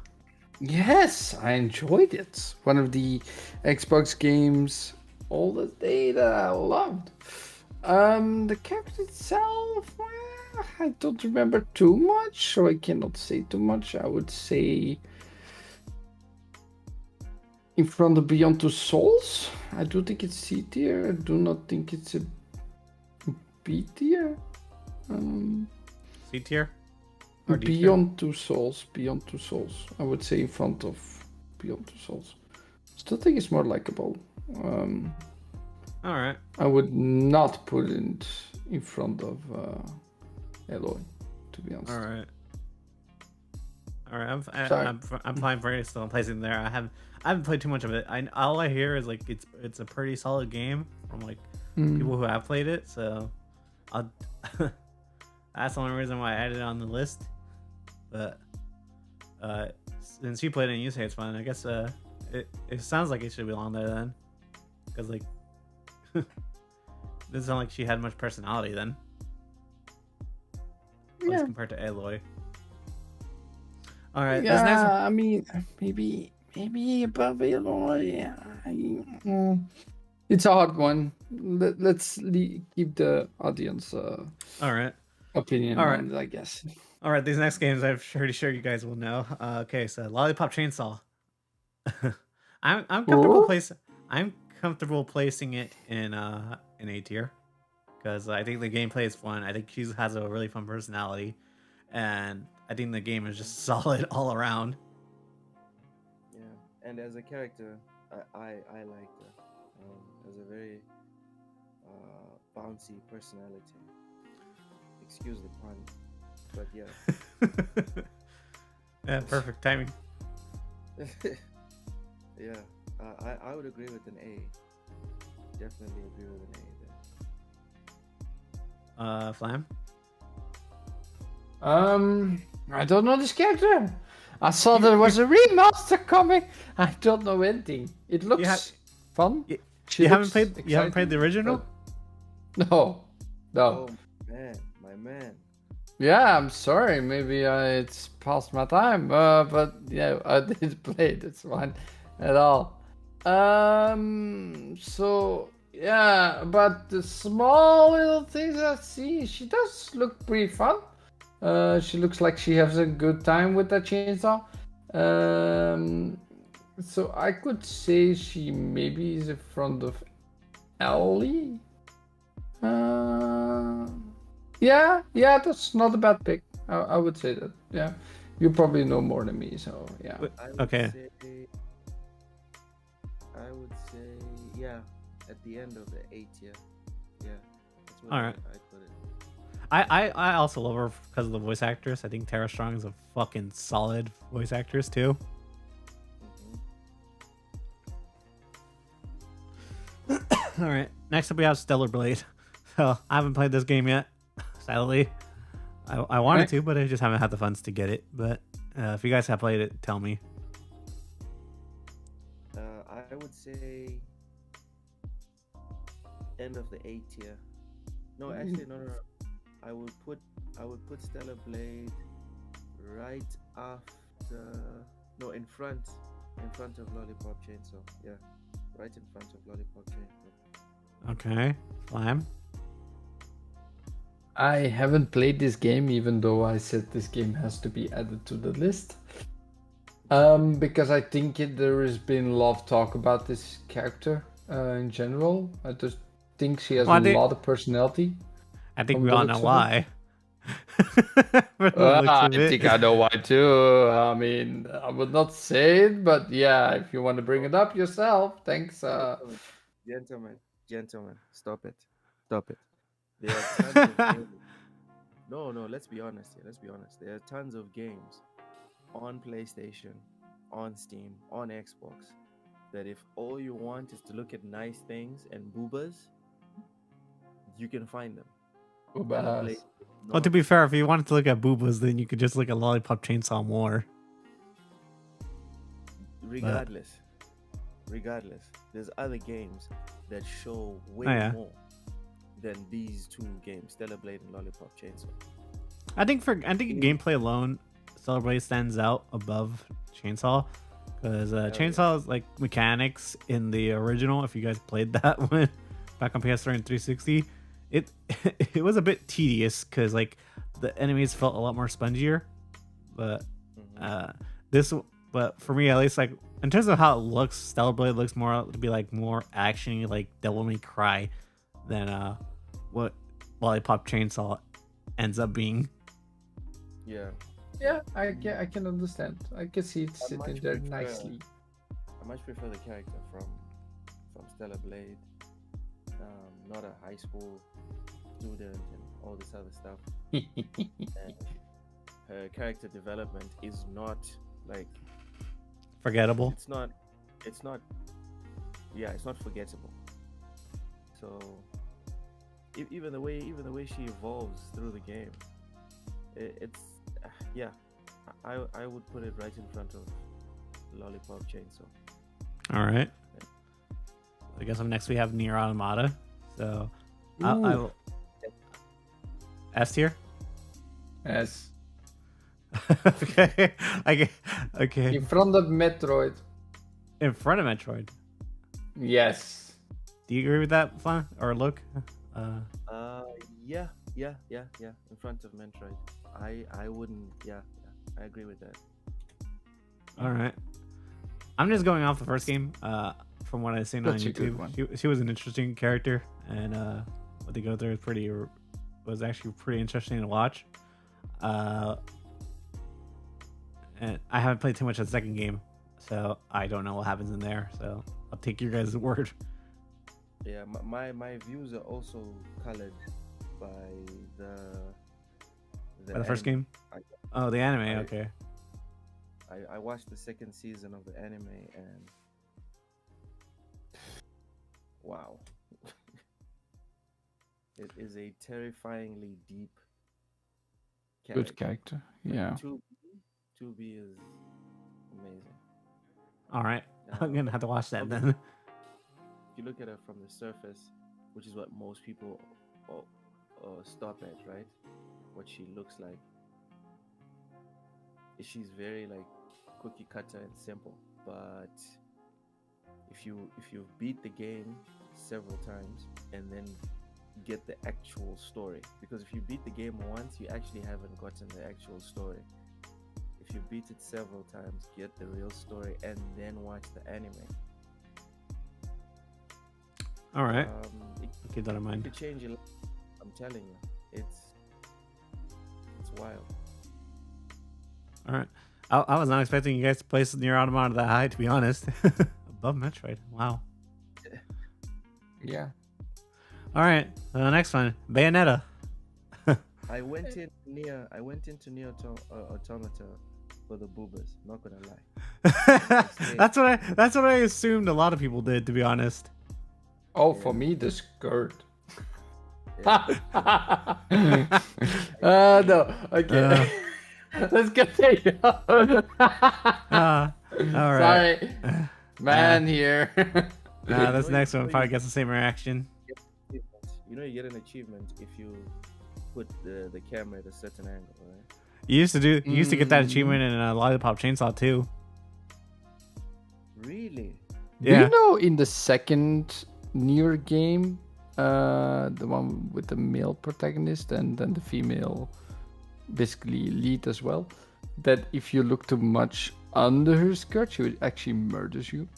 Yes, I enjoyed it. One of the Xbox games all the day that I loved. The character itself, I don't remember too much, so I cannot say too much. I would say in front of Beyond Two Souls. I do think it's C tier. I do not think it's a B tier. C tier? Or D tier? Beyond Two Souls. Beyond Two Souls. I would say in front of Beyond Two Souls. Still think it's more likable. All right. I would not put it in front of Eloy, to be honest. All right. Sorry. I'm fine for still placing there. I haven't played too much of it. All I hear is like it's a pretty solid game from like people who have played it. So I'll that's the only reason why I added it on the list. But since you played it and you say it's fun, I guess it sounds like it should be on there then, because like doesn't sound like she had much personality then. At least compared to Aloy. All right, this Yeah, next one. I mean, maybe above Aloy. Yeah, it's a hard one. Let's keep the audience All right. opinion All right. on it, I guess. All right, these next games I'm pretty sure you guys will know. Okay, so Lollipop Chainsaw. I'm comfortable Ooh. I'm comfortable placing it in A tier because I think the gameplay is fun. I think she has a really fun personality, and I think the game is just solid all around. Yeah, and as a character, I like her. Has a very bouncy personality. Excuse the pun, but yeah. Yeah, perfect timing. Yeah, I would agree with an A. Definitely agree with an A there. Flam. I don't know this character. I saw there was a remaster coming. I don't know anything. It looks fun. She You haven't looks played. You haven't played the exciting, original. but no. Oh man, my man. Yeah, I'm sorry. Maybe it's past my time. But yeah, I did play this one at all. So yeah, but the small little things I see, she does look pretty fun. She looks like she has a good time with that chainsaw. So I could say she maybe is in front of Ellie. Yeah, that's not a bad pick. I would say that. Yeah, you probably know more than me, so yeah. Okay. I would say, yeah, at the end of the 8 tier. Yeah. That's what All right. I put it. I also love her because of the voice actress. I think Tara Strong is a fucking solid voice actress too. Mm-hmm. All right. Next up, we have Stellar Blade. So I haven't played this game yet, sadly. I wanted to, but I just haven't had the funds to get it. But if you guys have played it, tell me. I would say end of the 8 tier. No, actually, no. I would put Stellar Blade right after. No, in front of Lollipop Chainsaw. Yeah, right in front of Lollipop Chainsaw. Okay, Flam. I haven't played this game, even though I said this game has to be added to the list. Because I think there has been a lot of talk about this character in general. I just think she has a lot of personality. I think we all know why. I think I know why too. I mean, I would not say it, but yeah, if you want to bring it up yourself, thanks. Gentlemen, stop it. There are tons of games. No, let's be honest here. There are tons of games on PlayStation, on Steam, on Xbox, that if all you want is to look at nice things and boobas, you can find them. Well, to be fair, if you wanted to look at boobas, then you could just look at Lollipop Chainsaw more. Regardless, there's other games that show way more than these two games, Stellar Blade and Lollipop Chainsaw. I think gameplay alone, Stellar Blade stands out above Chainsaw because Chainsaw's like mechanics in the original. If you guys played that one back on PS3 and 360, it was a bit tedious because like the enemies felt a lot more spongier. But but for me at least, like in terms of how it looks, Stellar Blade looks more to be like more actiony, like Devil May Cry, than what Lollipop Chainsaw ends up being. Yeah, I can understand. I can see it sitting there nicely. I much prefer the character from Stellar Blade. Not a high school student and all this other stuff. And her character development is not like forgettable. It's not forgettable. So even the way she evolves through the game, I would put it right in front of Lollipop Chainsaw. All right. I guess next we have Nier Automata. So I will S tier. S. Okay. Okay. In front of Metroid. In front of Metroid. Yes. Do you agree with that, Flan or Luke? Yeah. In front of Metroid. I wouldn't. Yeah. I agree with that. All right. I'm just going off the first game. From what I've seen That's on a good YouTube, one. she was an interesting character, and what they go through was actually pretty interesting to watch. And I haven't played too much of the second game, so I don't know what happens in there. So I'll take your guys' word. Yeah. My views are also colored by By the first anime. game? Oh, the anime. I- Okay. I watched the second season of the anime and wow. It is a terrifyingly deep Good character. character. Yeah. 2B is amazing. All right. I'm Uh, gonna have to watch that okay. then. If you look at her from the surface, which is what most people stop at, right? What she looks like. She's very like cookie cutter and simple, but if you beat the game several times and then get the actual story, because if you beat the game once, you actually haven't gotten the actual story. If you beat it several times, get the real story and then watch the anime. All right. It I'll keep that in mind. could change your life. I'm telling you, it's wild. All right. I was not expecting you guys to place Near Automata that high, to be honest. Above Metroid. Wow. Yeah. All right. Next one. Bayonetta. I went into Near Automata for the boobas. Not gonna lie. That's what I assumed a lot of people did, to be honest. Oh, for me, the skirt. Yeah. No. Okay. Let's continue. All right. Sorry. Man here. This next one probably gets the same reaction. You know, you get an achievement if you put the camera at a certain angle, right? You used to get that achievement in Lollipop Chainsaw too. Really? Do Yeah. you know in the second Nier game, the one with the male protagonist and then the female basically lead as well, that if you look too much under her skirt, she would actually murders you.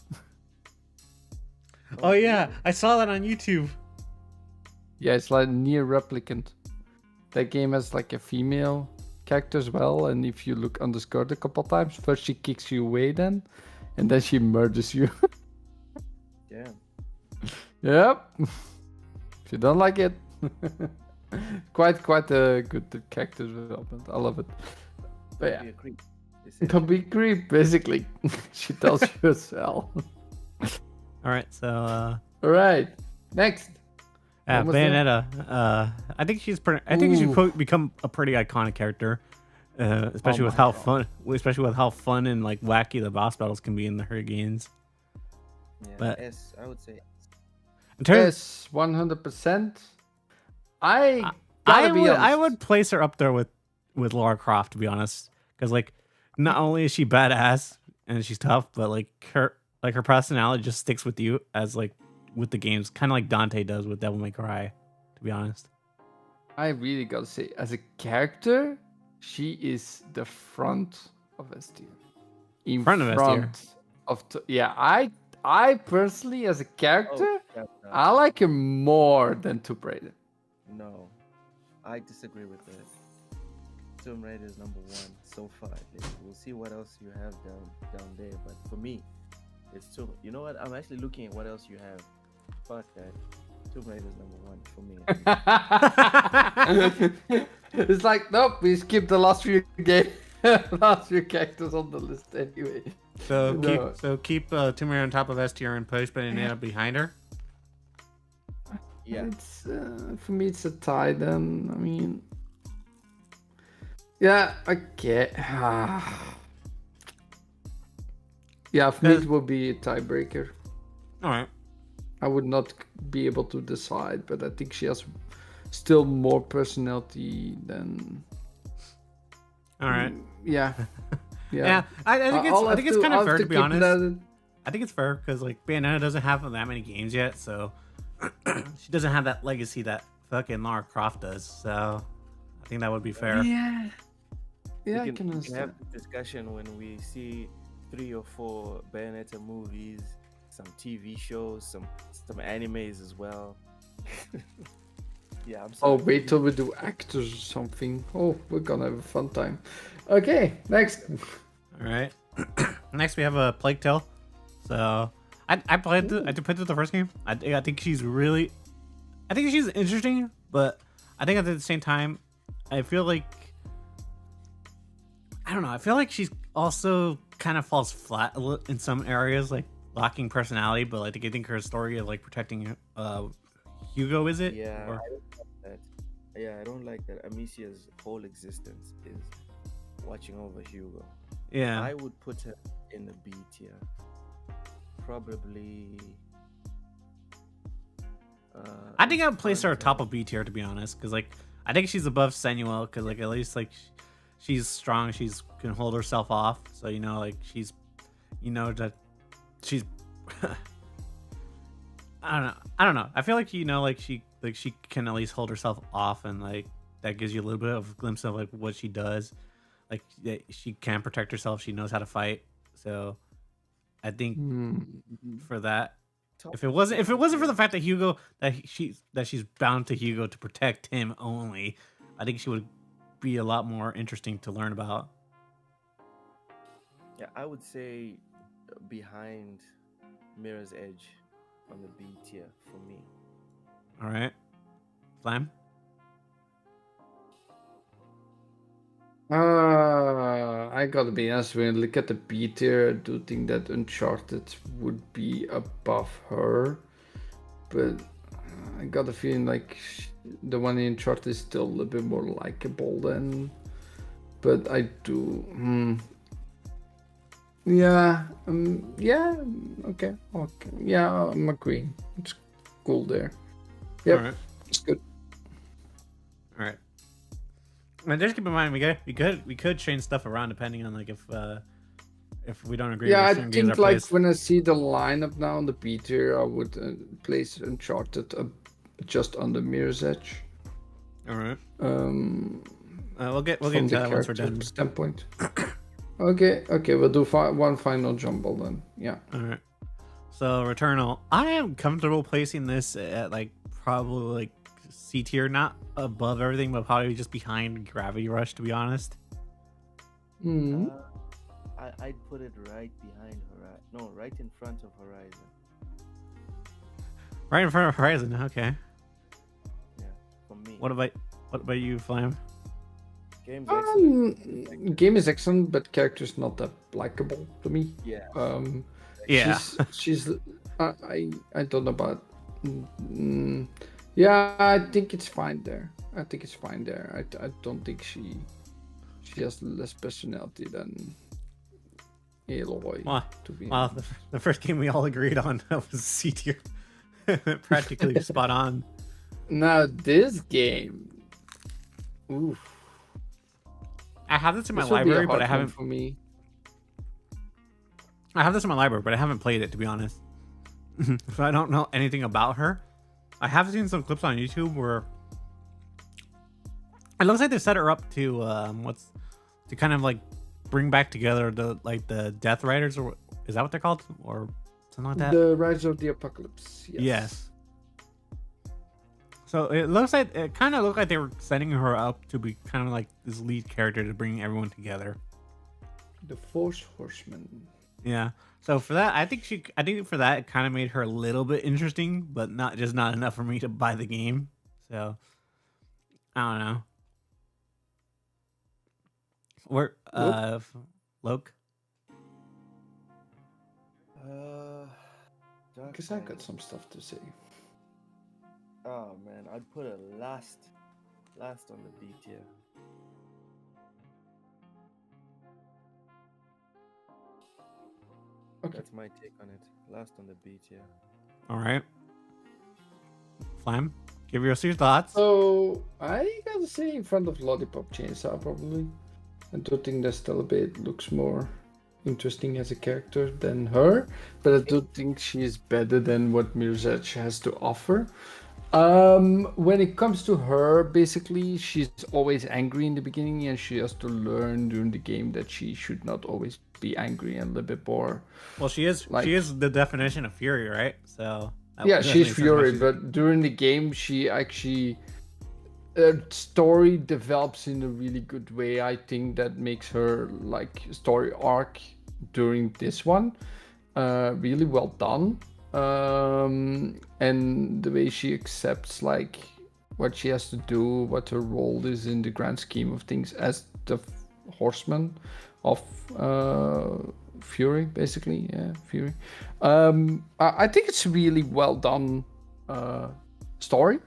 Oh yeah, I saw that on YouTube. Yeah, it's like Nier Replicant. That game has like a female character as well, and if you look under skirt a couple times, first she kicks you away then, and then she murders you. Damn. Yep. If you don't like it. quite a good character development. I love it. But Be yeah, a creep. don't be creep, basically. She tells you herself. All right, so Alright. Next. Almost there. Bayonetta. I think she's pretty. I think she Ooh. should become a pretty iconic character, especially with my how God. fun and like wacky the boss battles can be in her games. Yeah, But- I would say. In terms, Yes, 100%. I gotta be honest. I would place her up there with Lara Croft, to be honest, because like not only is she badass and she's tough, but like her personality just sticks with you as like with the games, kind of like Dante does with Devil May Cry, to be honest. I really gotta say, as a character, she is the front of S tier. In Front of S tier. Yeah, I personally, as a character, Oh, yeah, no. I like her more than Tomb Raider. No, I disagree with that. Tomb Raider is number one so far. At least. We'll see what else you have down there. But for me, it's Tomb. You know what? I'm actually looking at what else you have. Fuck that. Tomb Raider is number one for me. It's like, nope, we skipped the last few last few characters on the list anyway. So No. keep Tomb Raider on top of S tier and push Bayonetta behind her. Yeah. It's for me, it's a tie. Then I mean, yeah, okay. Yeah, for me it will be a tiebreaker. All right. I would not be able to decide, but I think she has still more personality than All right. Yeah. Yeah, I think I'll I think have it's kind I'll of have fair to be keep honest. that- I think it's fair because like Bayonetta doesn't have that many games yet, so she doesn't have that legacy that fucking Lara Croft does. So I think that would be fair. Yeah. Yeah, I we can can understand. have this discussion when we see 3 or 4 Bayonetta movies, some TV shows, some animes as well. Yeah, I'm Oh, sorry. wait till we do actors or something. Oh, we're gonna have a fun time. Okay, next. All right. Next we have a Plague Tale. So I played through the first game. I think she's interesting, but I think at the same time, I feel like I don't know. I feel like she's also kind of falls flat in some areas, like lacking personality. But like, I think her story of like protecting Hugo, is it? Yeah, Or- I don't like that. Yeah, I don't like that. Amicia's whole existence is watching over Hugo. yeah. I would put her in the B tier. Probably. I think I would place her front top of- of B tier, to be honest, because like I think she's above Senuel, because like at least like she's strong, she's can hold herself off, so you know like she's, you know that she's I don't know. I feel like you know like she can at least hold herself off, and like that gives you a little bit of a glimpse of like what she does. Like she can protect herself, she knows how to fight, so I think for that. top If it wasn't for tier. the fact that Hugo she's bound to Hugo to protect him only, I think she would be a lot more interesting to learn about. Yeah, I would say behind Mirror's Edge on the B tier for me. All right, Flam. I gotta be honest, when I look at the B tier, I do think that Uncharted would be above her. But I got a feeling like the one in Uncharted is still a little bit more likable than. But I do. Yeah, okay. Yeah, I'm agreeing. It's cool there. Yep, All right, it's good. all right. And just keep in mind, we could change stuff around depending on like if we don't agree. Yeah, I with certain games think are like placed. when I see the lineup now on the B tier, I would place Uncharted just under Mirror's Edge. All right, Um, we'll get from into the that once we're character done. standpoint. Okay, we'll do one final jumble then. Yeah. All right. So Returnal, I am comfortable placing this at like probably like C tier, not above everything, but probably just behind Gravity Rush, to be honest. Hmm. I'd put it right behind Horizon. No, right in front of Horizon. Right in front of Horizon. Okay. Yeah, for me. What about you, Flam? Game's excellent. Game is excellent, but character's not that likable to me. Yeah. Yeah. She's I don't know about. Yeah, I think it's fine there. I don't think she has less personality than Aloy. Well, to be well, honest. the first game we all agreed on was C tier. Practically spot on. Now this game. Oof. I have this in my This would be a library, but hard I one haven't. for me. I have this in my library, but I haven't played it, to be honest. So I don't know anything about her. I have seen some clips on YouTube where it looks like they set her up to to kind of like bring back together the Death Riders, or is that what they're called, or something like that? The Rise of the Apocalypse. Yes. So it kind of looked like they were setting her up to be kind of like this lead character to bring everyone together. The Force Horseman. Yeah. So for that, I think for that it kind of made her a little bit interesting, but not enough for me to buy the game. So I don't know. Where Loke? Because I got some stuff to say. Oh man, I'd put it last on the B tier. Okay. That's my take on it. Last on the B tier. All right. Flam, give us your thoughts. So I gotta say in front of Lollipop Chainsaw probably. I do think that Stelabate looks more interesting as a character than her, but I do think she's better than what Mirzaj has to offer. When it comes to her, basically, she's always angry in the beginning, and she has to learn during the game that she should not always be angry and a little bit more. Well, she is the definition of fury, right? So yeah, she's fury, but during the game, she actually story develops in a really good way. I think that makes her like story arc during this one really well done. And the way she accepts like what she has to do, what her role is in the grand scheme of things as the horseman of Fury, basically. Yeah, Fury. I think it's a really well done story.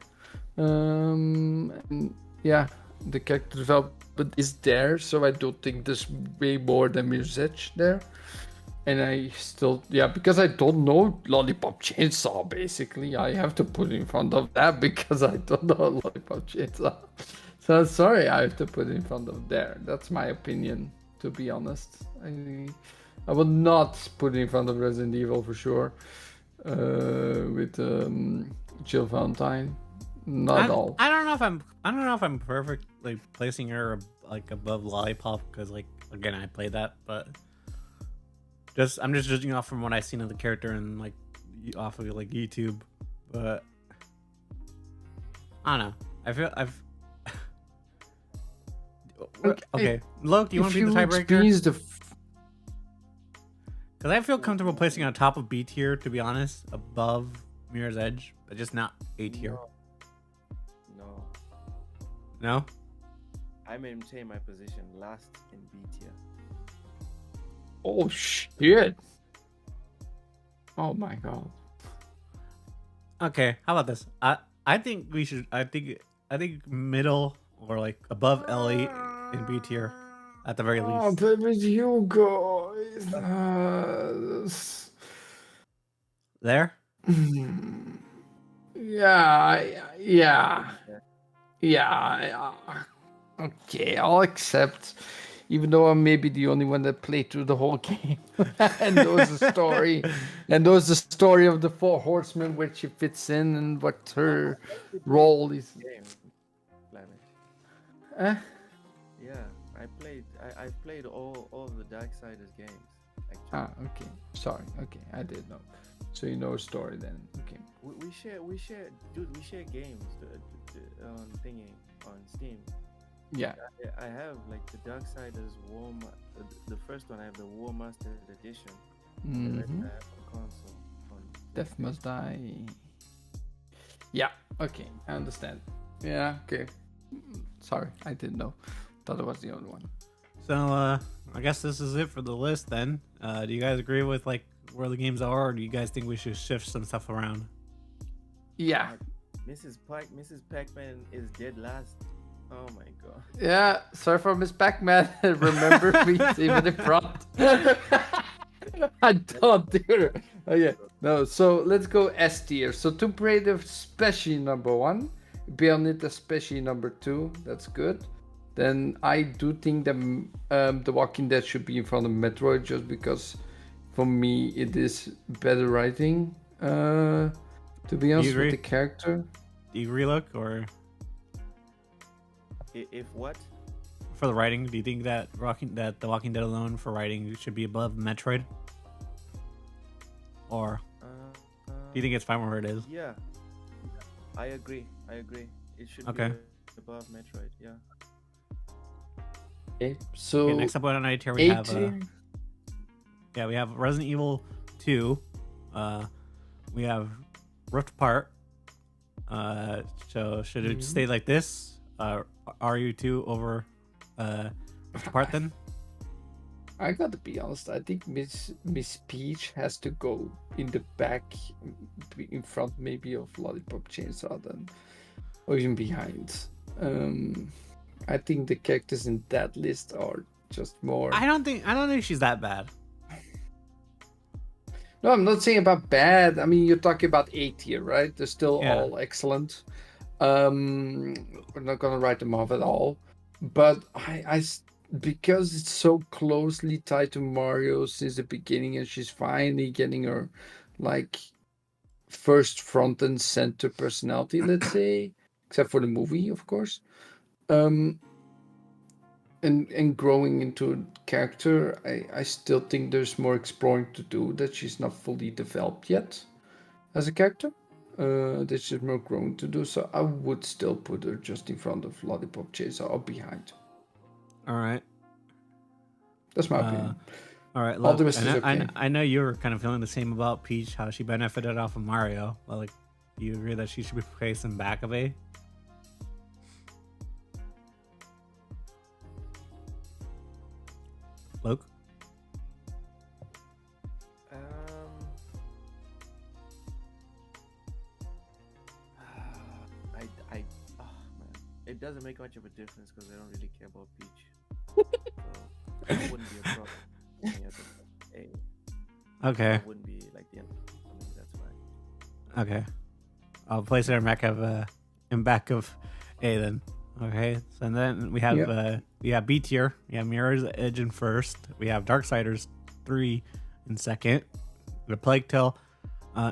And yeah, the character development is there, so I don't think there's way more than Mirzaj there. And I still, because I don't know Lollipop Chainsaw, basically. I have to put it in front of that because I don't know Lollipop Chainsaw. So sorry, I have to put it in front of there. That's my opinion, to be honest. I would not put it in front of Resident Evil for sure. With Jill Valentine. Not at all. I don't know if I'm perfectly placing her like above Lollipop because like again I played that, but I'm just judging off from what I've seen of the character and like off of like YouTube, but I don't know. I feel okay. Loke, do you want to be the tiebreaker? Because I feel comfortable placing on top of B tier, to be honest, above Mirror's Edge, but just not A tier. No? I maintain my position last in B tier. Oh shit! Oh my god. Okay, how about this? I think we should. I think middle or like above Ellie in B tier, at the very least. Oh, but with you guys. There. Yeah. Okay, I'll accept. Even though I'm maybe the only one that played through the whole game and knows the story, and knows the story of the Four Horsemen, where she fits in and what her role is. Yeah, I played all of the Darksiders games. Actually. Okay. Sorry. Okay, I did know. So you know a story then. Okay. We share games on thingy on Steam. Yeah. I have like the Darksiders the first one I have the War Master Edition. Mm-hmm. The rest I have on console. Death Must Die. Yeah. Okay, I understand. Yeah. Okay. Sorry, I didn't know. Thought it was the only one. So I guess this is it for the list then. Do you guys agree with like where the games are, or do you guys think we should shift some stuff around? Yeah. Mrs. Pac-Man is dead last. Oh my god. Yeah, sorry for Miss Pac-Man. Remember me even in front. I don't do it. Oh yeah. No, so let's go S tier. So Tomb Raider especially number 1. Bayonetta especially number 2. That's good. Then I do think that The Walking Dead should be in front of Metroid, just because for me it is better writing. To be honest with the character. Do you agree, Luke, or if what? For the writing, do you think that The Walking Dead alone for writing should be above Metroid? Or do you think it's fine where it is? Yeah. I agree. It should be above Metroid, yeah. Okay, so next up on our tier we have we have Resident Evil 2. We have Rift Apart. So should it stay like this? RU2 over Rift Apart then? I gotta be honest, I think Miss Peach has to go in the back, in front maybe of Lollipop Chainsaw then, or even behind. I think the characters in that list are just more. I don't think she's that bad. No, I'm not saying about bad. I mean, you're talking about A tier, right? They're still all excellent. We're not gonna write them off at all. But because it's so closely tied to Mario since the beginning, and she's finally getting her like first front and center personality, let's say, except for the movie, of course. Um, and growing into a character, I still think there's more exploring to do, that she's not fully developed yet as a character. There's just more growing to do, so I would still put her just in front of Lollipop Chaser or behind. All right. That's my opinion. All right. All Look, the rest is okay. I know you were kind of feeling the same about Peach, how she benefited off of Mario. Well, like, do you agree that she should be placed in back of A? Luke? Oh man, it doesn't make much of a difference because I don't really care about Peach. So it wouldn't be a problem. Yeah, Okay. it wouldn't be like the end. I mean, that's fine. Okay. I'll place her in back of A then. Okay. So then we have B tier. We have Mirror's Edge in first. We have Darksiders 3 in second. We have Plague Tale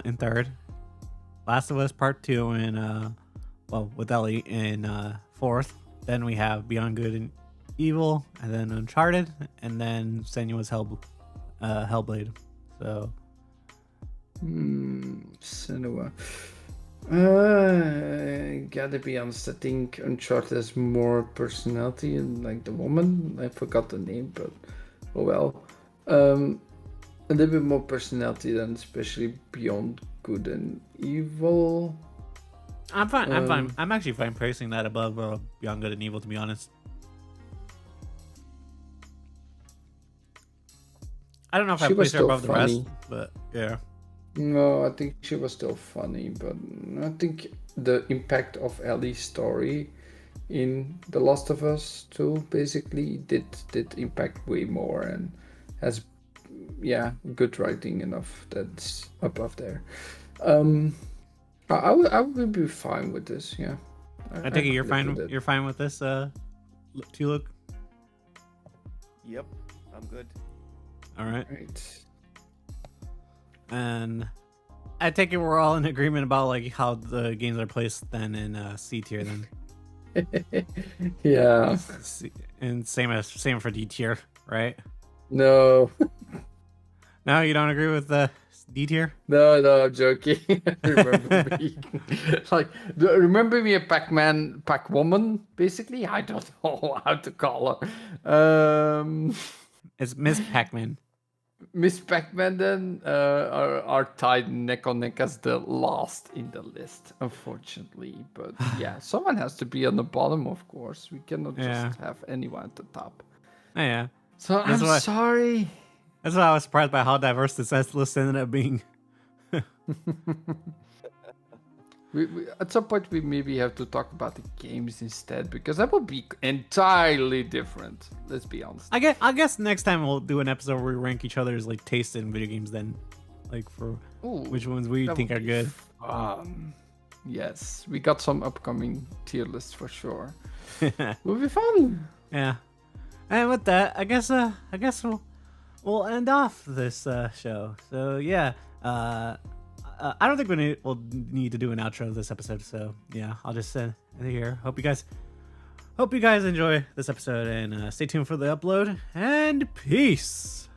in third. Last of Us Part 2 in with Ellie in fourth. Then we have Beyond Good and Evil, and then Uncharted, and then Senua's Hellblade. So Senua. Gotta be honest, I think Uncharted has more personality, and like the woman, I forgot the name, but oh well. A little bit more personality than especially Beyond Good and Evil. I'm fine. I'm fine. I'm actually fine placing that above Beyond Good and Evil, to be honest. I don't know if I place her above the rest, but yeah. No, I think she was still funny, but I think the impact of Ellie's story in The Last of Us 2 basically did impact way more, and has good writing enough that's above there. I would be fine with this. Yeah, I think you're fine. You're fine with this. Look. Yep, I'm good. All right. Right. And I take it we're all in agreement about like how the games are placed then in C tier then. Yeah. And same for D tier, right? No. No, you don't agree with the D tier? No, I'm joking. Remember me. Remember me a Pac-Woman, basically? I don't know how to call her. It's Miss Pac-Man. Miss Pac-Man then are tied neck on neck as the last in the list, unfortunately. But yeah, someone has to be on the bottom, of course. We cannot just have anyone at the top. Yeah. So I'm sorry. That's why I was surprised by how diverse this list ended up being. we at some point we maybe have to talk about the games instead, because that would be entirely different. Let's be honest. I guess next time we'll do an episode where we rank each other's like taste in video games. Then, like for which ones we think are good. Yes, we got some upcoming tier lists for sure. Will be fun. Yeah. And with that, I guess we'll end off this show. So yeah, I don't think we'll need to do an outro this episode. So yeah, I'll just end it here. Hope you guys enjoy this episode, and stay tuned for the upload. And peace.